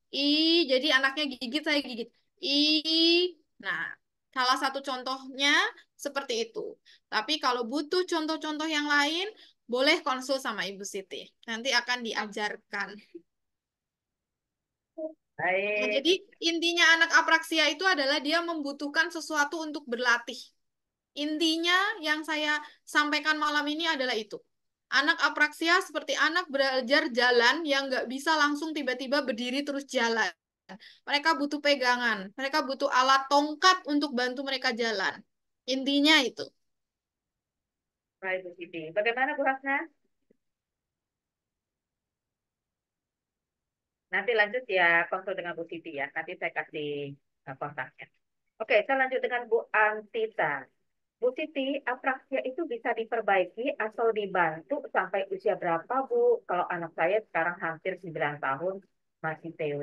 I. Jadi anaknya gigit, saya gigit. I. Nah, salah satu contohnya seperti itu. Tapi kalau butuh contoh-contoh yang lain, boleh konsul sama Ibu Siti. Nanti akan diajarkan. Nah, Baik. jadi intinya anak apraksia itu adalah dia membutuhkan sesuatu untuk berlatih. Intinya yang saya sampaikan malam ini adalah itu. Anak apraksia seperti anak belajar jalan yang nggak bisa langsung tiba-tiba berdiri terus jalan. Mereka butuh pegangan. Mereka butuh alat tongkat untuk bantu mereka jalan. Intinya itu. Baik, Bu Siti. Bagaimana Bu Hasna? Nanti lanjut ya konsul dengan Bu Siti ya. Nanti saya kasih kontaknya. Oke, saya lanjut dengan Bu Antita. Bu Siti, apraksia itu bisa diperbaiki atau dibantu sampai usia berapa, Bu? Kalau anak saya sekarang hampir 9 tahun masih TW.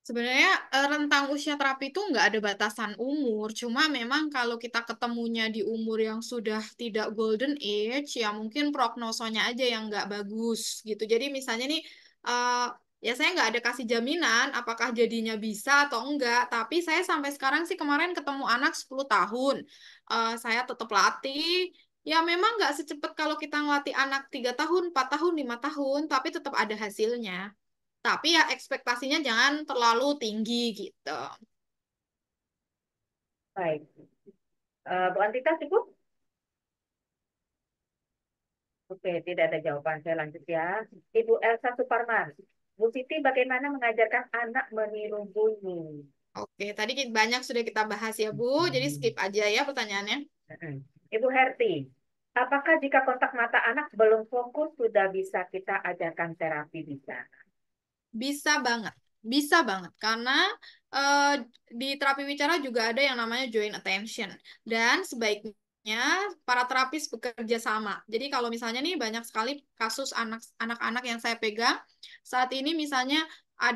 Sebenarnya rentang usia terapi itu nggak ada batasan umur, cuma memang kalau kita ketemunya di umur yang sudah tidak golden age, ya mungkin prognosonya aja yang nggak bagus gitu. Jadi misalnya nih, ya saya nggak ada kasih jaminan apakah jadinya bisa atau enggak, tapi saya sampai sekarang sih kemarin ketemu anak 10 tahun, saya tetap latih. Ya memang nggak secepat kalau kita ngelatih anak 3 tahun, 4 tahun, 5 tahun, tapi tetap ada hasilnya. Tapi ya ekspektasinya jangan terlalu tinggi gitu. Baik. Bu Antita cukup? Oke, tidak ada jawaban. Saya lanjut ya. Ibu Elsa Suparman. Bu Siti bagaimana mengajarkan anak meniru bunyi? Oke, tadi banyak sudah kita bahas ya, Bu. Jadi skip aja ya pertanyaannya. Ibu Herti, apakah jika kontak mata anak belum fokus sudah bisa kita ajarkan terapi bisa? Bisa banget. Bisa banget. Karena eh, di terapi bicara juga ada yang namanya joint attention. Dan sebaiknya para terapis bekerja sama. Jadi kalau misalnya nih banyak sekali kasus anak-anak yang saya pegang, saat ini misalnya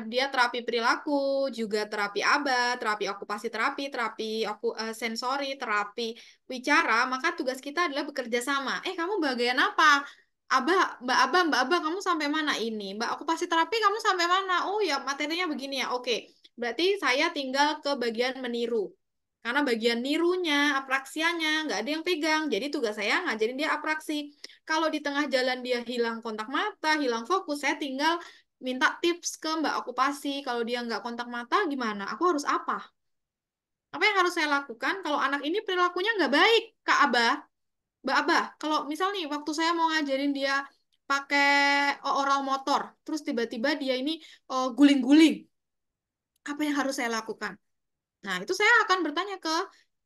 dia terapi perilaku, juga terapi ABA, terapi okupasi terapi, terapi sensori, terapi wicara, maka tugas kita adalah bekerja sama. Kamu bagian apa? Mbak Abah, kamu sampai mana ini? Mbak okupasi terapi, kamu sampai mana? Oh ya, materinya begini ya. Oke, berarti saya tinggal ke bagian meniru. Karena bagian nirunya, apraksianya, nggak ada yang pegang. Jadi tugas saya ngajarin dia apraksi. Kalau di tengah jalan dia hilang kontak mata, hilang fokus, saya tinggal minta tips ke Mbak okupasi. Kalau dia nggak kontak mata, gimana? Aku harus apa? Apa yang harus saya lakukan kalau anak ini perilakunya nggak baik, Kak Abah? Mbak Abah, kalau misal nih waktu saya mau ngajarin dia pakai oral motor, terus tiba-tiba dia ini guling-guling, apa yang harus saya lakukan? Nah, itu saya akan bertanya ke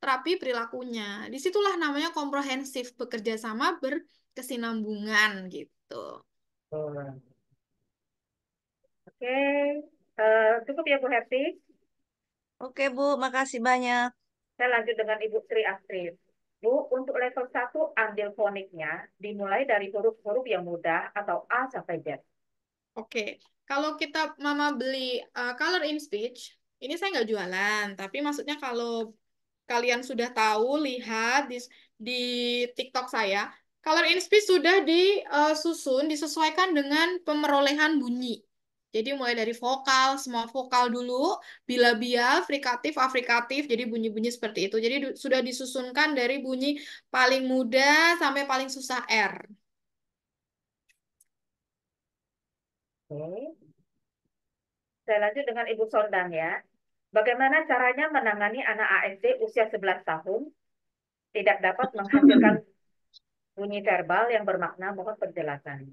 terapi perilakunya. Disitulah namanya komprehensif, bekerja sama berkesinambungan gitu. Oh, oke, cukup ya Bu Herti. Oke, Bu, makasih banyak. Saya lanjut dengan Ibu Sri Astrid. Bu, untuk level 1 ambil foniknya dimulai dari huruf-huruf yang mudah atau A sampai Z. Oke, kalau kita mama beli color in speech, ini saya nggak jualan, tapi maksudnya kalau kalian sudah tahu, lihat di TikTok saya, color in speech sudah disusun, disesuaikan dengan pemerolehan bunyi. Jadi mulai dari vokal, semua vokal dulu, bilabial, frikatif, afrikatif, jadi bunyi-bunyi seperti itu. Jadi sudah disusunkan dari bunyi paling mudah sampai paling susah R. Oke. Saya lanjut dengan Ibu Sondang ya. Bagaimana caranya menangani anak ASD usia 11 tahun tidak dapat menghasilkan bunyi verbal yang bermakna? Mohon penjelasan.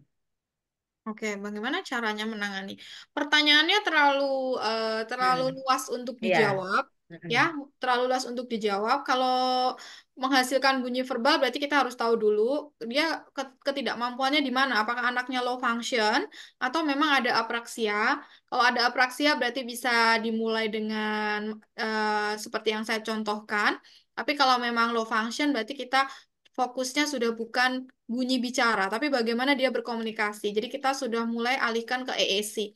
Oke, bagaimana caranya menangani? Pertanyaannya terlalu Hmm, luas untuk iya. dijawab, ya, Mm-mm. terlalu luas untuk dijawab. Kalau menghasilkan bunyi verbal, berarti kita harus tahu dulu dia ketidakmampuannya di mana. Apakah anaknya low function atau memang ada apraksia? Kalau ada apraksia, berarti bisa dimulai dengan seperti yang saya contohkan. Tapi kalau memang low function, berarti kita fokusnya sudah bukan bunyi bicara, tapi bagaimana dia berkomunikasi. Jadi kita sudah mulai alihkan ke AAC,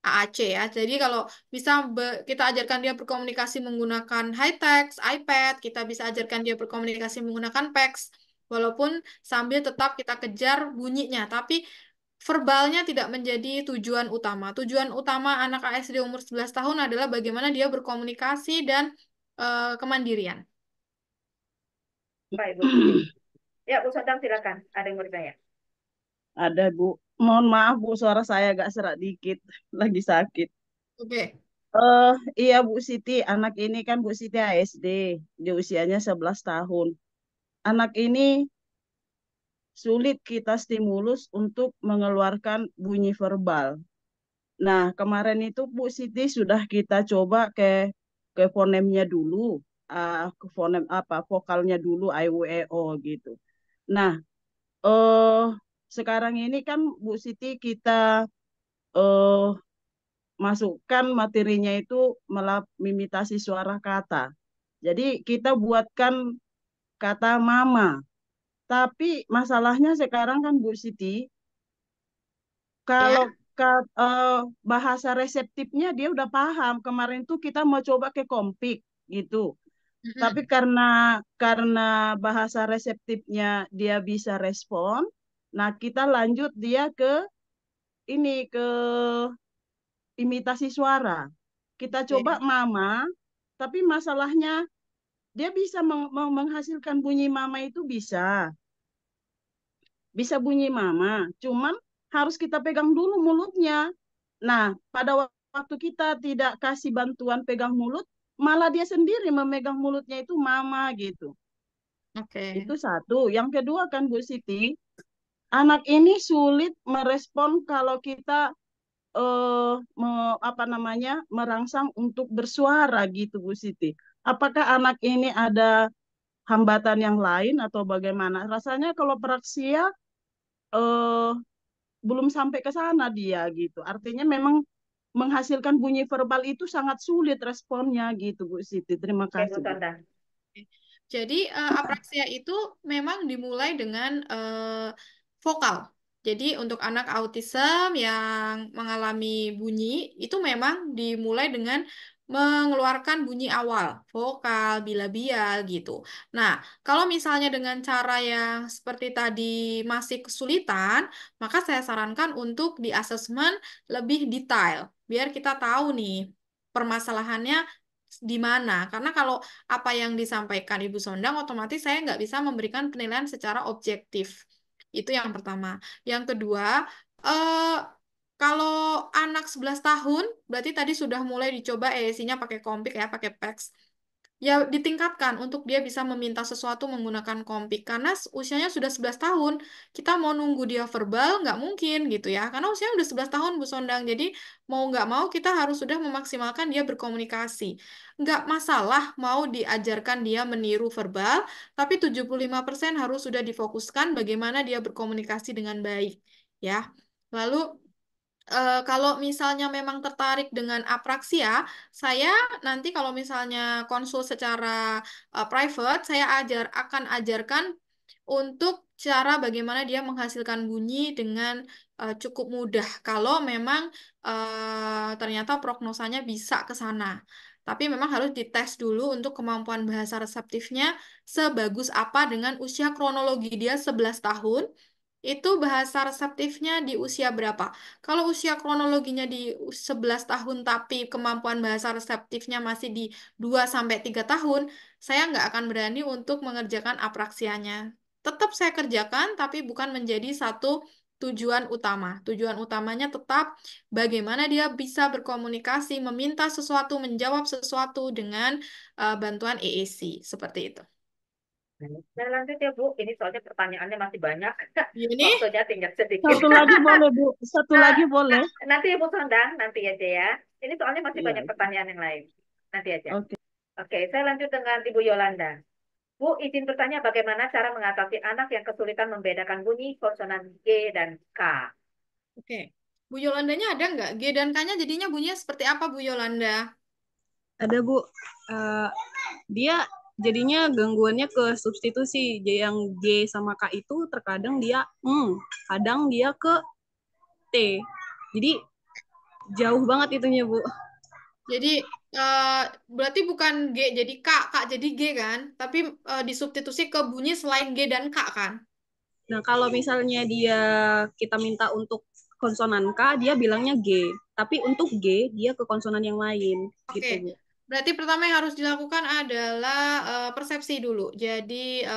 AAC ya. Jadi kalau bisa kita ajarkan dia berkomunikasi menggunakan high text, iPad, kita bisa ajarkan dia berkomunikasi menggunakan PEX, walaupun sambil tetap kita kejar bunyinya, tapi verbalnya tidak menjadi tujuan utama. Tujuan utama anak ASD umur 11 tahun adalah bagaimana dia berkomunikasi dan kemandirian. Baik, Bu Siti. Ya, Bu Sondang silakan. Ada yang mau ditanya? Ada Bu. Mohon maaf Bu, suara saya agak serak dikit. Lagi sakit. Oke. Eh, iya Bu Siti, anak ini kan Bu Siti ASD. Di usianya 11 tahun. Anak ini sulit kita stimulus untuk mengeluarkan bunyi verbal. Nah, kemarin itu Bu Siti sudah kita coba ke fonemnya dulu, ke fonem apa vokalnya dulu I, U, E, O gitu. Nah, eh sekarang ini kan Bu Siti kita eh masukkan materinya itu imitasi suara kata. Jadi kita buatkan kata mama. Tapi masalahnya sekarang kan Bu Siti, Ya. kalau bahasa reseptifnya dia udah paham. Kemarin tuh kita mau coba ke Kompik gitu. Tapi Mm-mm. karena bahasa reseptifnya dia bisa respon, nah kita lanjut dia ke ini ke imitasi suara. Kita coba Oke. mama, tapi masalahnya dia bisa menghasilkan bunyi mama itu bisa bunyi mama, cuman harus kita pegang dulu mulutnya. Nah, pada waktu kita tidak kasih bantuan pegang mulut, malah dia sendiri memegang mulutnya itu mama gitu. Oke. Itu satu. Yang kedua kan Bu Siti, anak ini sulit merespon kalau kita apa namanya merangsang untuk bersuara gitu Bu Siti. Apakah anak ini ada hambatan yang lain atau bagaimana? Rasanya kalau praksia eh, belum sampai ke sana dia gitu. Artinya memang menghasilkan bunyi verbal itu sangat sulit responnya gitu Bu Siti. Terima Oke, Bu kasih Bu. Sondang. Jadi apraksia itu memang dimulai dengan vokal. Jadi untuk anak autism yang mengalami bunyi itu memang dimulai dengan mengeluarkan bunyi awal, vokal, bilabial gitu. Nah, kalau misalnya dengan cara yang seperti tadi masih kesulitan, maka saya sarankan untuk di asesmen lebih detail, biar kita tahu nih permasalahannya di mana. Karena kalau apa yang disampaikan Ibu Sondang, otomatis saya nggak bisa memberikan penilaian secara objektif. Itu yang pertama. Yang kedua, eh, kalau anak 11 tahun, berarti tadi sudah mulai dicoba ESI-nya pakai Kompik ya, pakai PEX. Ya ditingkatkan untuk dia bisa meminta sesuatu menggunakan Kompik. Karena usianya sudah 11 tahun. Kita mau nunggu dia verbal, nggak mungkin gitu ya. Karena usianya udah 11 tahun, Bu Sondang. Jadi mau nggak mau kita harus sudah memaksimalkan dia berkomunikasi. Nggak masalah mau diajarkan dia meniru verbal, tapi 75% harus sudah difokuskan bagaimana dia berkomunikasi dengan baik. Ya. Lalu kalau misalnya memang tertarik dengan apraksia, saya nanti kalau misalnya konsul secara private, saya akan ajarkan untuk cara bagaimana dia menghasilkan bunyi dengan cukup mudah. Kalau memang ternyata prognosanya bisa ke sana. Tapi memang harus dites dulu untuk kemampuan bahasa reseptifnya sebagus apa dengan usia kronologi dia 11 tahun itu bahasa reseptifnya di usia berapa? Kalau usia kronologinya di 11 tahun tapi kemampuan bahasa reseptifnya masih di 2 sampai 3 tahun, saya nggak akan berani untuk mengerjakan apraksianya. Tetap saya kerjakan, tapi bukan menjadi satu tujuan utama. Tujuan utamanya tetap bagaimana dia bisa berkomunikasi, meminta sesuatu, menjawab sesuatu dengan bantuan EAC, seperti itu. Nah, lanjut ya Bu, ini soalnya pertanyaannya masih banyak, Ini, waktunya tinggal sedikit. Satu lagi boleh, Bu. Satu Nah, lagi boleh. nanti Ibu Sondang, nanti aja ya. Ini soalnya masih Iya. banyak pertanyaan yang lain. Nanti aja. Oke. Oke, saya lanjut dengan Ibu Yolanda. Bu, izin bertanya bagaimana cara mengatasi anak yang kesulitan membedakan bunyi konsonan G dan K. oke. Bu Yolandanya ada nggak? G dan K-nya jadinya bunyinya seperti apa, Bu Yolanda? Ada Bu. Eh, dia jadinya gangguannya ke substitusi. Yang G sama K itu terkadang dia kadang dia ke T. Jadi jauh banget itunya Bu. Jadi eh, berarti bukan G jadi K, K jadi G kan? Tapi disubstitusi ke bunyi selain G dan K kan? Nah, kalau misalnya kita minta untuk konsonan K, dia bilangnya G. Tapi untuk G, dia ke konsonan yang lain. Oke. Gitu, Bu. Berarti pertama yang harus dilakukan adalah persepsi dulu. Jadi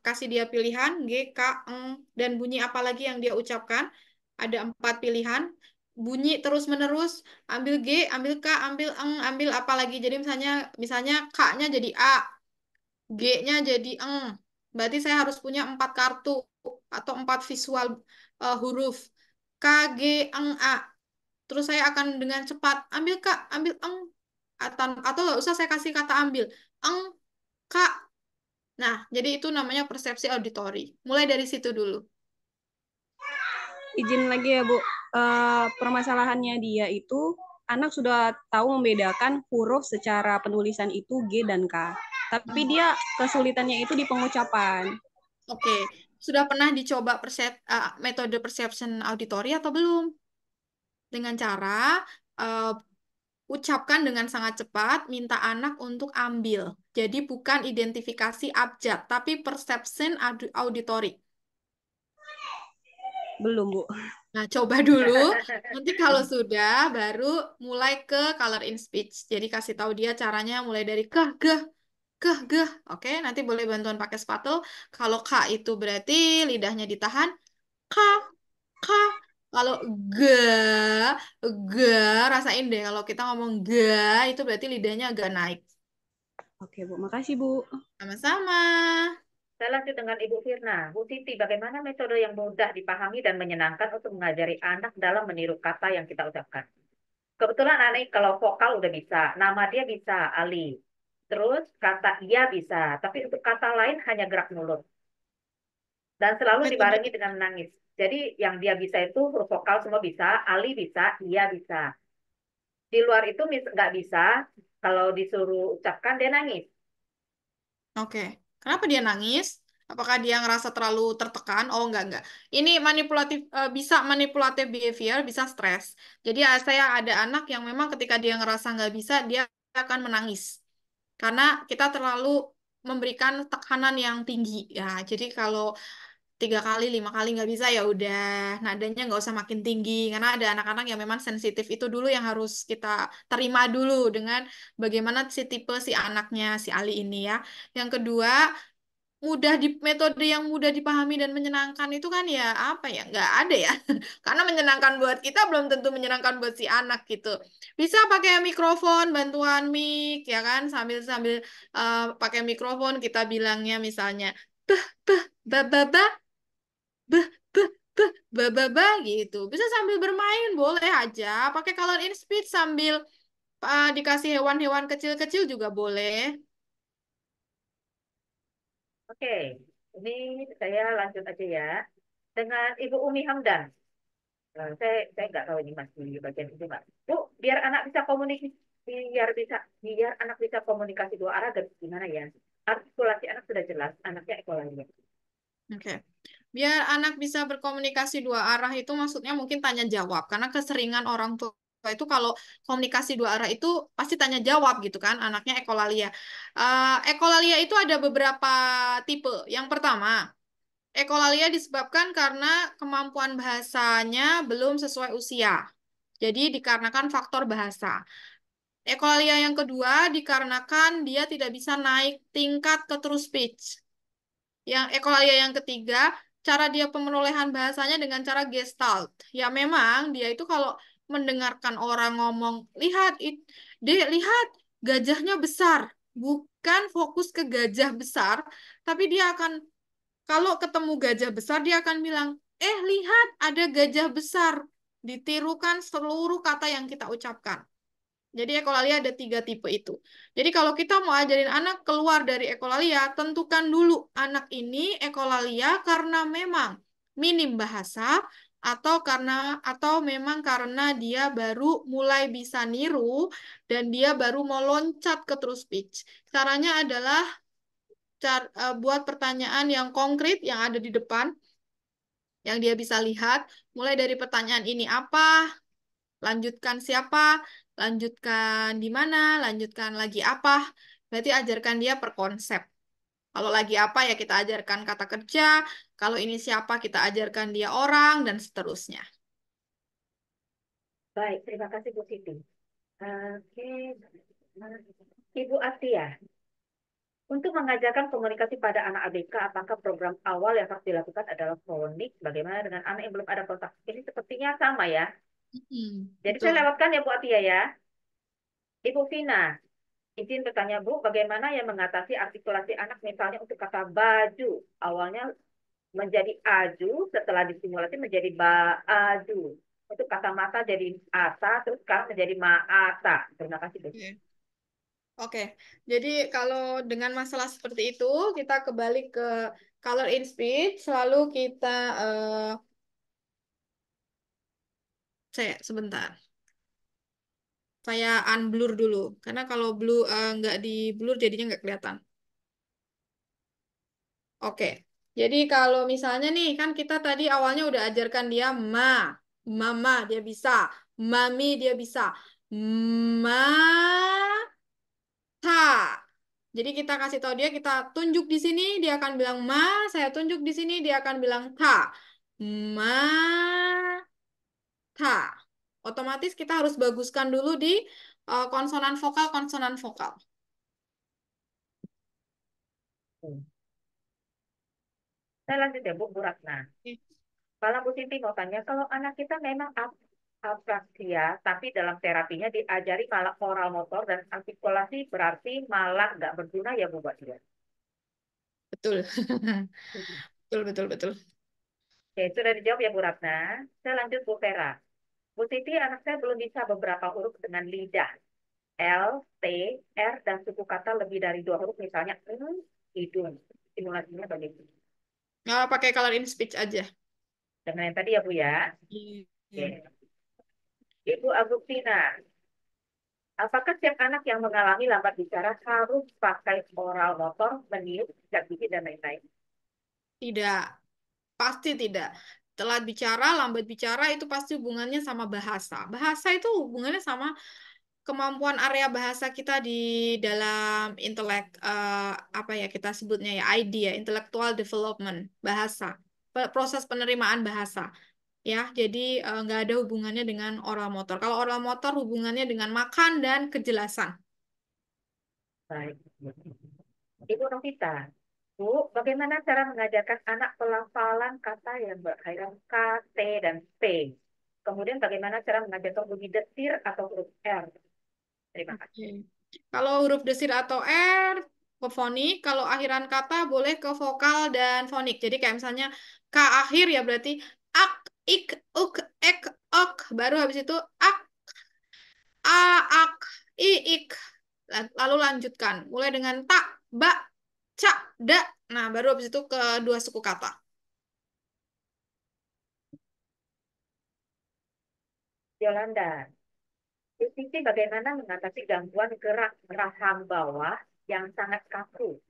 kasih dia pilihan G, K, eng, dan bunyi apa lagi yang dia ucapkan. Ada 4 pilihan. Bunyi terus-menerus. Ambil G, ambil K, ambil eng, ambil apa lagi. Jadi misalnya K-nya jadi A, G-nya jadi eng. Berarti saya harus punya 4 kartu atau 4 visual huruf. K, G, eng, A. Terus saya akan dengan cepat ambil Kak, ambil eng. Atau nggak usah saya kasih kata ambil. Eng, Kak. Nah, jadi itu namanya persepsi auditori. Mulai dari situ dulu. Izin lagi ya, Bu. Permasalahannya dia itu anak sudah tahu membedakan huruf secara penulisan itu G dan K. Tapi dia kesulitannya itu di pengucapan. Oke. Sudah pernah dicoba metode perception auditori atau belum? Dengan cara eh, ucapkan dengan sangat cepat, minta anak untuk ambil. Jadi bukan identifikasi abjad, tapi perception auditori. Belum, Bu. Nah, coba dulu. Nanti kalau sudah, baru mulai ke color in speech. Jadi kasih tahu dia caranya mulai dari keh, geh, keh, geh. Oke, nanti boleh bantuan pakai spatu. Kalau K itu berarti lidahnya ditahan. K, K. Kalau G, G, rasain deh. Kalau kita ngomong G, itu berarti lidahnya agak naik. Oke, Bu. Makasih, Bu. Sama-sama. Saya lanjut dengan Ibu Firna. Bu Siti, bagaimana metode yang mudah dipahami dan menyenangkan untuk mengajari anak dalam meniru kata yang kita ucapkan? Kebetulan anak kalau vokal udah bisa, nama dia bisa, Ali. Terus kata iya bisa, tapi untuk kata lain hanya gerak mulut. Dan selalu Metode. dibarengi dengan menangis. Jadi yang dia bisa itu huruf vokal semua bisa, Ali bisa, iya bisa. Di luar itu nggak bisa, kalau disuruh ucapkan dia nangis. Oke. Kenapa dia nangis? Apakah dia ngerasa terlalu tertekan? Oh, enggak. Ini manipulatif, bisa manipulatif behavior, bisa stres. Jadi saya ada anak yang memang ketika dia ngerasa nggak bisa, dia akan menangis. Karena kita terlalu memberikan tekanan yang tinggi. Ya, jadi kalau 3 kali, 5 kali nggak bisa ya udah nadanya nggak usah makin tinggi karena ada anak-anak yang memang sensitif itu dulu yang harus kita terima dulu dengan bagaimana si tipe si anaknya si Ali ini ya. Yang kedua metode yang mudah dipahami dan menyenangkan itu kan ya apa ya nggak ada ya karena menyenangkan buat kita belum tentu menyenangkan buat si anak gitu. Bisa pakai mikrofon bantuan mic ya kan sambil sambil pakai mikrofon kita bilangnya misalnya beh beh ba ba ba beh beh beh ba gitu. Bisa sambil bermain boleh aja. Pakai color in speech sambil dikasih hewan-hewan kecil-kecil juga boleh. Oke, ini saya lanjut aja ya. Dengan Ibu Umi Hamdan. Saya nggak tahu ini masih bagian itu nggak. Bu, biar anak bisa komunikasi dua arah dan gimana ya? Artikulasi anak sudah jelas, anaknya ekolalia. Oke. Biar anak bisa berkomunikasi 2 arah itu maksudnya mungkin tanya jawab. Karena keseringan orang tua itu kalau komunikasi 2 arah itu pasti tanya jawab gitu kan. Anaknya ekolalia. Ekolalia itu ada beberapa tipe. Yang pertama, ekolalia disebabkan karena kemampuan bahasanya belum sesuai usia. Jadi dikarenakan faktor bahasa. Ekolalia yang kedua dikarenakan dia tidak bisa naik tingkat ke true speech. Yang ekolalia yang ketiga, cara dia pemerolehan bahasanya dengan cara gestalt. Ya memang dia itu kalau mendengarkan orang ngomong, lihat, dek, lihat, gajahnya besar. Bukan fokus ke gajah besar, tapi dia akan, kalau ketemu gajah besar, dia akan bilang, lihat, ada gajah besar. Ditirukan seluruh kata yang kita ucapkan. Jadi ekolalia ada 3 tipe itu. Jadi kalau kita mau ajarin anak keluar dari ekolalia, tentukan dulu anak ini ekolalia karena memang minim bahasa atau memang karena dia baru mulai bisa niru dan dia baru mau loncat ke true speech. Caranya adalah buat pertanyaan yang konkret yang ada di depan, yang dia bisa lihat, mulai dari pertanyaan ini apa, lanjutkan siapa, lanjutkan di mana, lanjutkan lagi apa. Berarti ajarkan dia per konsep. Kalau lagi apa ya kita ajarkan kata kerja, kalau ini siapa kita ajarkan dia orang, dan seterusnya. Baik, terima kasih Bu Siti. Oke, Ibu Atia, untuk mengajarkan komunikasi pada anak ABK, apakah program awal yang harus dilakukan adalah fonik? Bagaimana dengan anak yang belum ada kontak? Ini sepertinya sama ya. Jadi saya Betul. lewatkan ya Bu Atia ya. Ibu Vina, izin bertanya Bu, bagaimana yang mengatasi artikulasi anak misalnya untuk kata baju? Awalnya menjadi aju, setelah disimulasi menjadi baju. Untuk kata mata jadi asa, terus sekarang menjadi maata. Terima kasih Bu. Oke. Oke, jadi kalau dengan masalah seperti itu, kita kembali ke color in speech, selalu kita, sebentar, saya unblur dulu, karena kalau blue nggak di blur jadinya nggak kelihatan. Oke, jadi kalau misalnya nih, kan kita tadi awalnya udah ajarkan dia mama dia bisa, mami dia bisa, ma, ta. Jadi kita kasih tahu dia, kita tunjuk di sini, dia akan bilang ma, saya tunjuk di sini, dia akan bilang ta. Ma, ta. Otomatis kita harus baguskan dulu di konsonan vokal, konsonan vokal. Saya lanjut ya Bu, Bu Ratna. Kalau Bu Siti mau tanya, kalau anak kita memang apraksia, tapi dalam terapinya diajari malah oral motor dan artikulasi, berarti malah nggak berguna ya Bu buat dia. Betul. Betul, betul, betul. Oke, sudah dijawab ya Bu Ratna. Saya lanjut Bu Vera. Bu Siti, anak saya belum bisa beberapa huruf dengan lidah. L, T, R, dan suku kata lebih dari 2 huruf, misalnya hidung. Simulasinya bagaimana? Pakai color in speech aja. Dengan yang tadi ya Bu ya. Oke. Iya. Ibu Agustina, apakah setiap anak yang mengalami lambat bicara harus pakai oral motor, meniup, sikat gigi, dan lain-lain? Tidak, pasti tidak. Telat bicara, lambat bicara itu pasti hubungannya sama bahasa. Bahasa itu hubungannya sama kemampuan area bahasa kita di dalam intelek, apa ya kita sebutnya ya, ID ya, intellectual development bahasa, proses penerimaan bahasa. Ya, jadi nggak ada hubungannya dengan oral motor. Kalau oral motor hubungannya dengan makan dan kejelasan. Baik. Ibu Novita, Bu, bagaimana cara mengajarkan anak pelafalan kata yang berakhiran K, T, dan P? Kemudian bagaimana cara mengajarkan bunyi detir atau huruf R? Terima kasih. Oke. Kalau huruf desir atau R ke fonik, kalau akhiran kata boleh ke vokal dan fonik. Jadi kayak misalnya K akhir ya berarti ak, ik, uk, ek, ok. Baru habis itu ak, a, ak, i, ik. Lalu lanjutkan. Mulai dengan tak, ba, ca, da. Nah, baru habis itu ke 2 suku kata. Yolanda, Bu Siti bagaimana mengatasi gangguan gerak rahang bawah yang sangat kaku?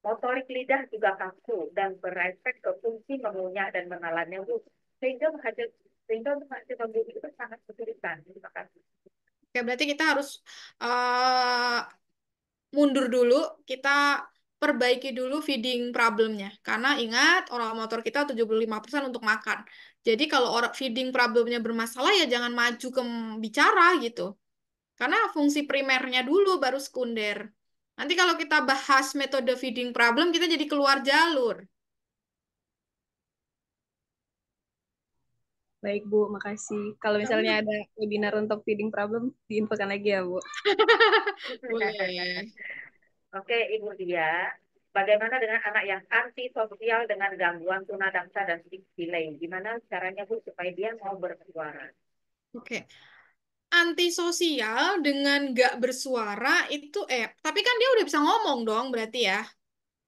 Motorik lidah juga kaku dan berefek ke fungsi mengunyah dan menelan nyamuk, sehingga menghasilkan bunyi itu sangat kesulitan. Terima kasih. Oke, berarti kita harus mundur dulu. Kita perbaiki dulu feeding problemnya. Karena ingat, oral motor kita 75% untuk makan. Jadi kalau orang feeding problemnya bermasalah ya jangan maju ke bicara gitu. Karena fungsi primernya dulu baru sekunder. Nanti kalau kita bahas metode feeding problem, kita jadi keluar jalur. Baik, Bu. Makasih. Kalau misalnya Kamu ada webinar untuk feeding problem, diinfokan lagi ya, Bu. boleh. Oke, Ibu Dia. Bagaimana dengan anak yang antisosial dengan gangguan tunadaksa dan speech delay? Gimana caranya Bu supaya dia mau bersuara? Oke. Antisosial dengan nggak bersuara itu, tapi kan dia udah bisa ngomong dong berarti ya.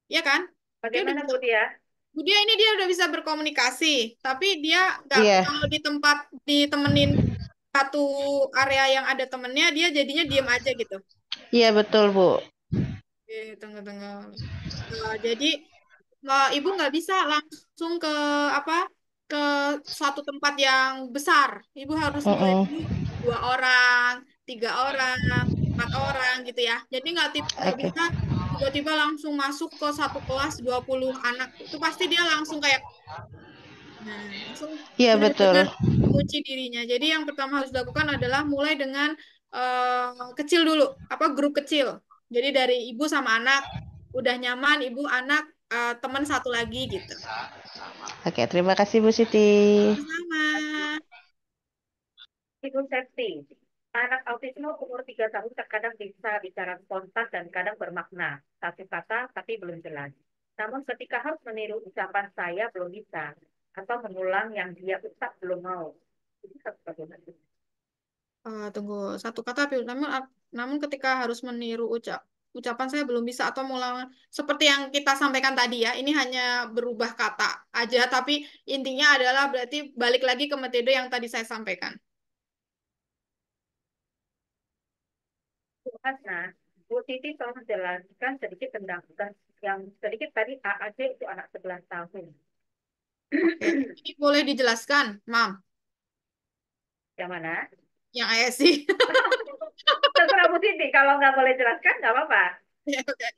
Iya kan? Dia udah Bagaimana bisa, Bu Dia? dia ini dia udah bisa berkomunikasi, tapi dia nggak, Iya, kalau di tempat ditemenin satu area yang ada temennya, dia jadinya diem aja gitu. iya betul Bu. Tunggu. Jadi ibu nggak bisa langsung ke apa ke suatu tempat yang besar. Ibu harus mulai Mm-mm. dulu 2 orang, 3 orang, 4 orang gitu ya. Jadi nggak Oke, bisa tiba-tiba langsung masuk ke satu kelas 20 anak. Itu pasti dia langsung kayak, nah, langsung iya betul. benar-benar mengunci dirinya. Jadi yang pertama harus dilakukan adalah mulai dengan kecil dulu, grup kecil. Jadi dari ibu sama anak, udah nyaman, ibu, anak, teman satu lagi gitu. Oke, terima kasih Bu Siti. Sama. Ibu Septi. Anak autisme umur 3 tahun terkadang bisa bicara spontan dan kadang bermakna. Satu kata tapi belum jelas. Namun ketika harus meniru ucapan saya belum bisa. Atau mengulang yang dia ucap belum mau. Ini harus bagaimana? Tunggu satu kata, namun ketika harus meniru ucapan saya belum bisa atau mengulang seperti yang kita sampaikan tadi ya. Ini hanya berubah kata aja, tapi intinya adalah berarti balik lagi ke metode yang tadi saya sampaikan. Bu Hasna, Bu Titi tolong menjelaskan sedikit tentang yang sedikit tadi AAC itu anak 11 tahun. Oke, ini boleh dijelaskan, Mam, Yang mana? yang ayah sih. Terserah Bu Titi, kalau nggak boleh jelaskan nggak apa-apa. Ya, oke.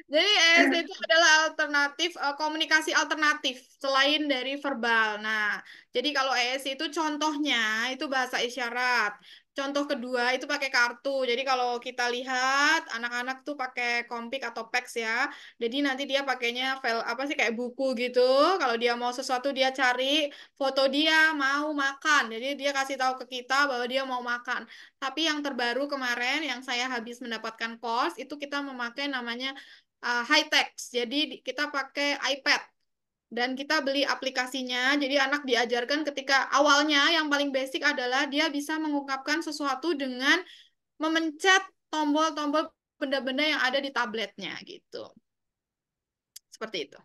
Jadi ESD itu adalah alternatif, komunikasi alternatif selain dari verbal. Nah, jadi kalau ESD itu contohnya itu bahasa isyarat. Contoh kedua itu pakai kartu. Jadi kalau kita lihat anak-anak tuh pakai kompik atau peks ya. Jadi nanti dia pakainya file apa sih kayak buku gitu. Kalau dia mau sesuatu dia cari foto dia mau makan. Jadi dia kasih tahu ke kita bahwa dia mau makan. Tapi yang terbaru kemarin yang saya habis mendapatkan course itu kita memakai namanya high text. Jadi kita pakai iPad dan kita beli aplikasinya. Jadi anak diajarkan ketika awalnya yang paling basic adalah dia bisa mengungkapkan sesuatu dengan memencet tombol-tombol benda-benda yang ada di tabletnya gitu. Seperti itu.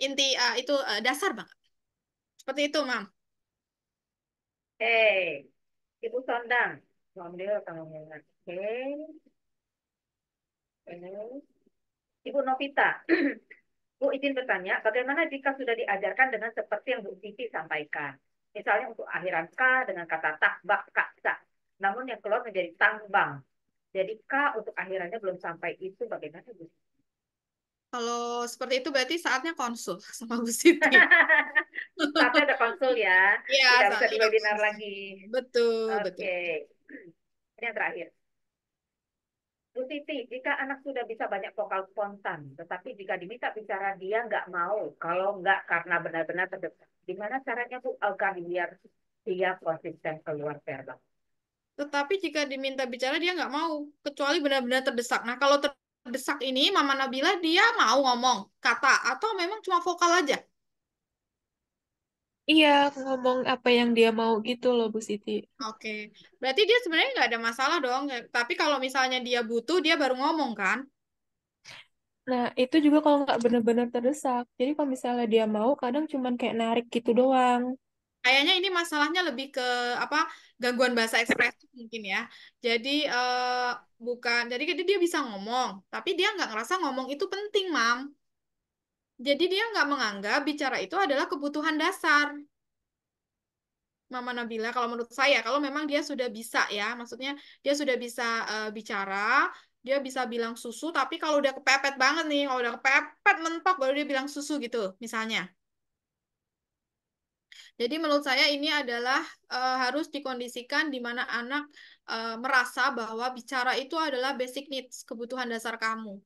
Inti itu dasar banget. Seperti itu, Mam. Hei, Ibu Sondang. Ambil kamu Oke. Oke. Ibu Novita. Bu izin bertanya, bagaimana jika sudah diajarkan dengan seperti yang Bu Siti sampaikan? Misalnya untuk akhiran K dengan kata tak, bak, kak, sa. Namun yang keluar menjadi tangbang. Jadi K untuk akhirannya belum sampai itu bagaimana Bu? Kalau seperti itu berarti saatnya konsul sama Bu Siti. Saatnya ada konsul ya, Iya, tidak bisa saatnya di udah webinar konsul. lagi. Betul, betul. Oke, ini yang terakhir. Bu Siti, jika anak sudah bisa banyak vokal spontan, tetapi jika diminta bicara dia nggak mau, kalau nggak karena benar-benar terdesak. Gimana caranya Bu agar biar dia konsisten keluar verbal? Tetapi jika diminta bicara dia nggak mau, kecuali benar-benar terdesak. Nah, kalau terdesak ini, Mama Nabila dia mau ngomong kata atau memang cuma vokal aja? Iya, ngomong apa yang dia mau gitu loh, Bu Siti. Oke, berarti dia sebenarnya nggak ada masalah dong. Tapi kalau misalnya dia butuh, dia baru ngomong kan? Nah, itu juga kalau nggak benar-benar terdesak. Jadi kalau misalnya dia mau, kadang cuman kayak narik gitu doang. Kayaknya ini masalahnya lebih ke apa gangguan bahasa ekspresi mungkin ya. Jadi bukan, jadi dia bisa ngomong, tapi dia nggak ngerasa ngomong itu penting, Mam. Jadi dia nggak menganggap bicara itu adalah kebutuhan dasar. Mama Nabila, kalau menurut saya, kalau memang dia sudah bisa ya, maksudnya dia sudah bisa bicara, Dia bisa bilang susu, tapi kalau udah kepepet banget nih, kalau udah kepepet mentok baru dia bilang susu gitu, misalnya. Jadi menurut saya ini adalah harus dikondisikan di mana anak merasa bahwa bicara itu adalah basic needs, kebutuhan dasar kamu.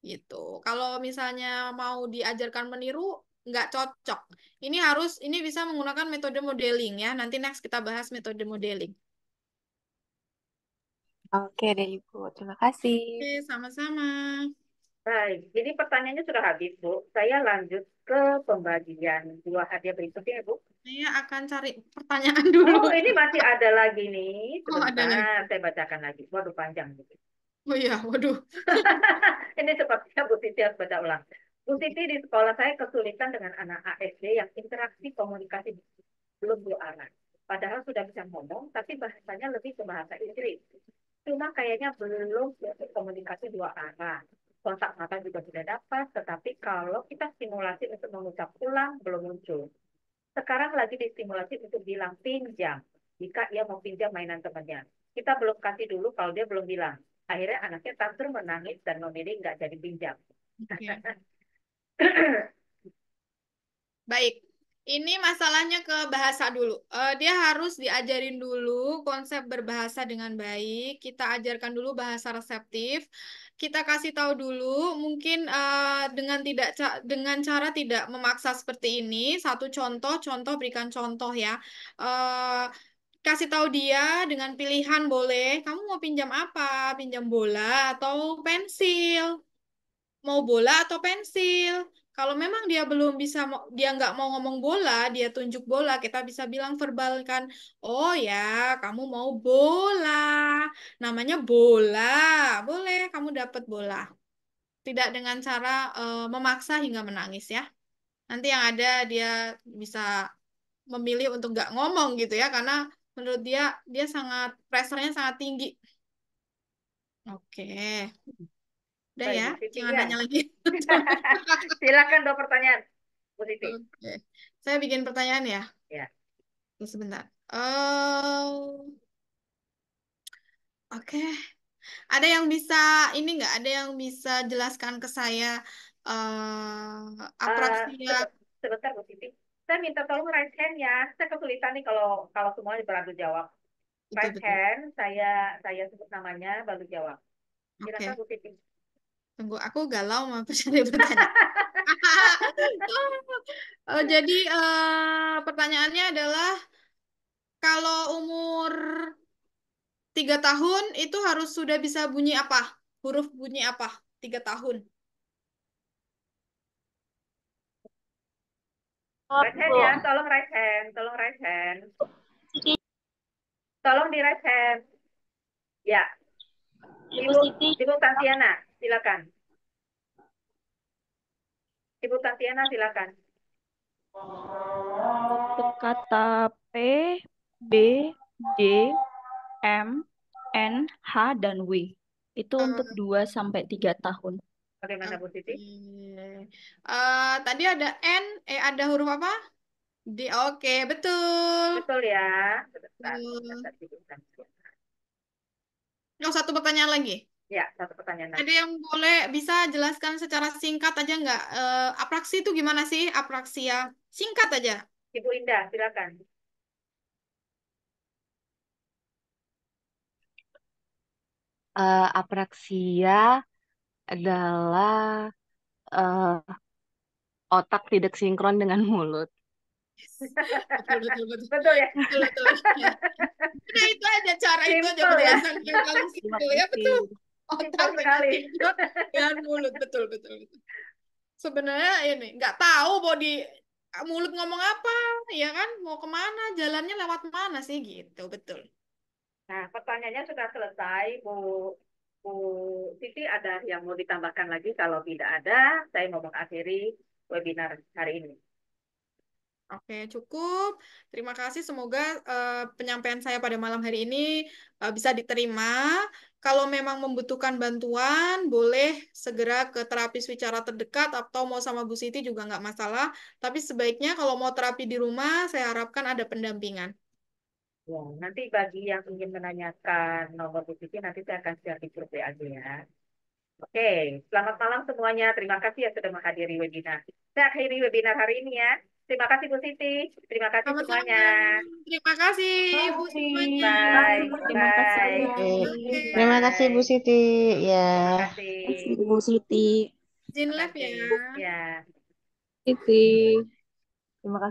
Gitu. Kalau misalnya mau diajarkan meniru, nggak cocok. Ini bisa menggunakan metode modeling ya. Nanti next kita bahas metode modeling. Oke deh Ibu, terima kasih. Oke, sama-sama. Baik, ini pertanyaannya sudah habis, Bu. Saya lanjut ke pembagian dua hadiah berikutnya, Bu. Saya akan cari pertanyaan dulu. Oh, ini masih ada lagi nih. Oh, ada lagi. Sebentar, saya bacakan lagi. Waduh, panjang. Gitu. Oh iya, waduh. Ini sepertinya Bu Siti harus baca ulang. Bu Siti di sekolah saya kesulitan dengan anak ASD yang interaksi komunikasi belum dua arah. Padahal sudah bisa ngomong, tapi bahasanya lebih ke bahasa Inggris. Cuma kayaknya belum komunikasi dua arah. Kontak mata juga sudah dapat, tetapi kalau kita stimulasi untuk mengucap ulang, belum muncul. Sekarang lagi distimulasi untuk bilang pinjam, jika ia mau pinjam mainan temannya. Kita belum kasih dulu kalau dia belum bilang. Akhirnya anaknya tantrum menangis dan memilih nggak jadi pinjam. Oke. Baik, ini masalahnya ke bahasa dulu. Dia harus diajarin dulu konsep berbahasa dengan baik. Kita ajarkan dulu bahasa reseptif. Kita kasih tahu dulu, mungkin dengan cara tidak memaksa seperti ini. Satu contoh berikan contoh ya. Eh, Kasih tahu dia dengan pilihan boleh. Kamu mau pinjam apa? Pinjam bola atau pensil? Mau bola atau pensil. Kalau memang dia belum bisa, dia nggak mau ngomong bola, dia tunjuk bola, kita bisa bilang verbalkan, oh ya, kamu mau bola, namanya bola, boleh kamu dapat bola. Tidak dengan cara memaksa hingga menangis ya. Nanti yang ada dia bisa memilih untuk nggak ngomong gitu ya, karena menurut dia pressure-nya sangat tinggi. Oke, udah Baik, ya, Bu Siti, jangan ya. nanya lagi. Silakan dua pertanyaan, Bu Siti. Oke, saya bikin pertanyaan ya. Ya. Tunggu sebentar. Oh, oke. Ada yang bisa ini nggak? Ada yang bisa jelaskan ke saya Eh, apraksia sebentar, Bu Siti. Saya minta tolong raise hand ya. Saya kesulitan nih kalau kalau semuanya beradu jawab. Raise betul-betul. hand, saya sebut namanya, baru jawab. Silakan, Oke, Bu Siti. tunggu. Aku galau mau bertanya. Jadi pertanyaannya adalah kalau umur 3 tahun itu harus sudah bisa bunyi apa? Huruf bunyi apa? 3 tahun. Raise hand ya, tolong raise hand, tolong raise hand. Tolong di raise hand. Ya, Ibu Tantiana, silakan. Ibu Tantiana, silakan. Untuk kata P, B, D, M, N, H, dan W. Itu untuk Eh, 2 sampai 3 tahun. Bagaimana, Bu Siti? Tadi ada N, ada huruf apa? D. Oke, betul. Betul ya. Sebentar, Hmm. catat Ibu Tantiana. Oh, satu pertanyaan lagi. Ya, satu pertanyaan lagi. Ada yang boleh bisa jelaskan secara singkat aja nggak? Apraksi itu gimana sih? Apraksia. Singkat aja. Ibu Indah, silakan. Apraksia adalah eh, otak tidak sinkron dengan mulut. Betul, betul, betul. Betul ya? Betul, betul. Ya. Nah, itu aja cara itu aja Simple ya. penjelasan yang paling Terima simpel ya, betul. kasih. Otak Simpel sekali. tidak dengan mulut, betul, betul, betul. Sebenarnya ini nggak tahu mau di mulut ngomong apa, ya kan? Mau kemana? Jalannya lewat mana sih gitu, betul. Nah, pertanyaannya sudah selesai, Bu Siti. Ada yang mau ditambahkan lagi? Kalau tidak ada, saya mau mengakhiri webinar hari ini. Oke, cukup. Terima kasih. Semoga penyampaian saya pada malam hari ini bisa diterima. Kalau memang membutuhkan bantuan, boleh segera ke terapis wicara terdekat atau mau sama Bu Siti juga nggak masalah. Tapi sebaiknya kalau mau terapi di rumah, saya harapkan ada pendampingan. Ya, nanti bagi yang ingin menanyakan nomor Bu Siti, nanti saya akan share di grup WA aja ya. Oke, selamat malam semuanya. Terima kasih ya sudah menghadiri webinar. Saya akhiri webinar hari ini ya. Terima kasih Bu Siti. Terima kasih semuanya. Sama-sama. Terima kasih Ibu semuanya. Bye. Terima kasih Bye. ya. Oke, Terima kasih Bu Bye. Siti. Ya. Terima kasih. Ibu Siti. izin Terima live kasih. ya. Ya. Siti. Terima kasih.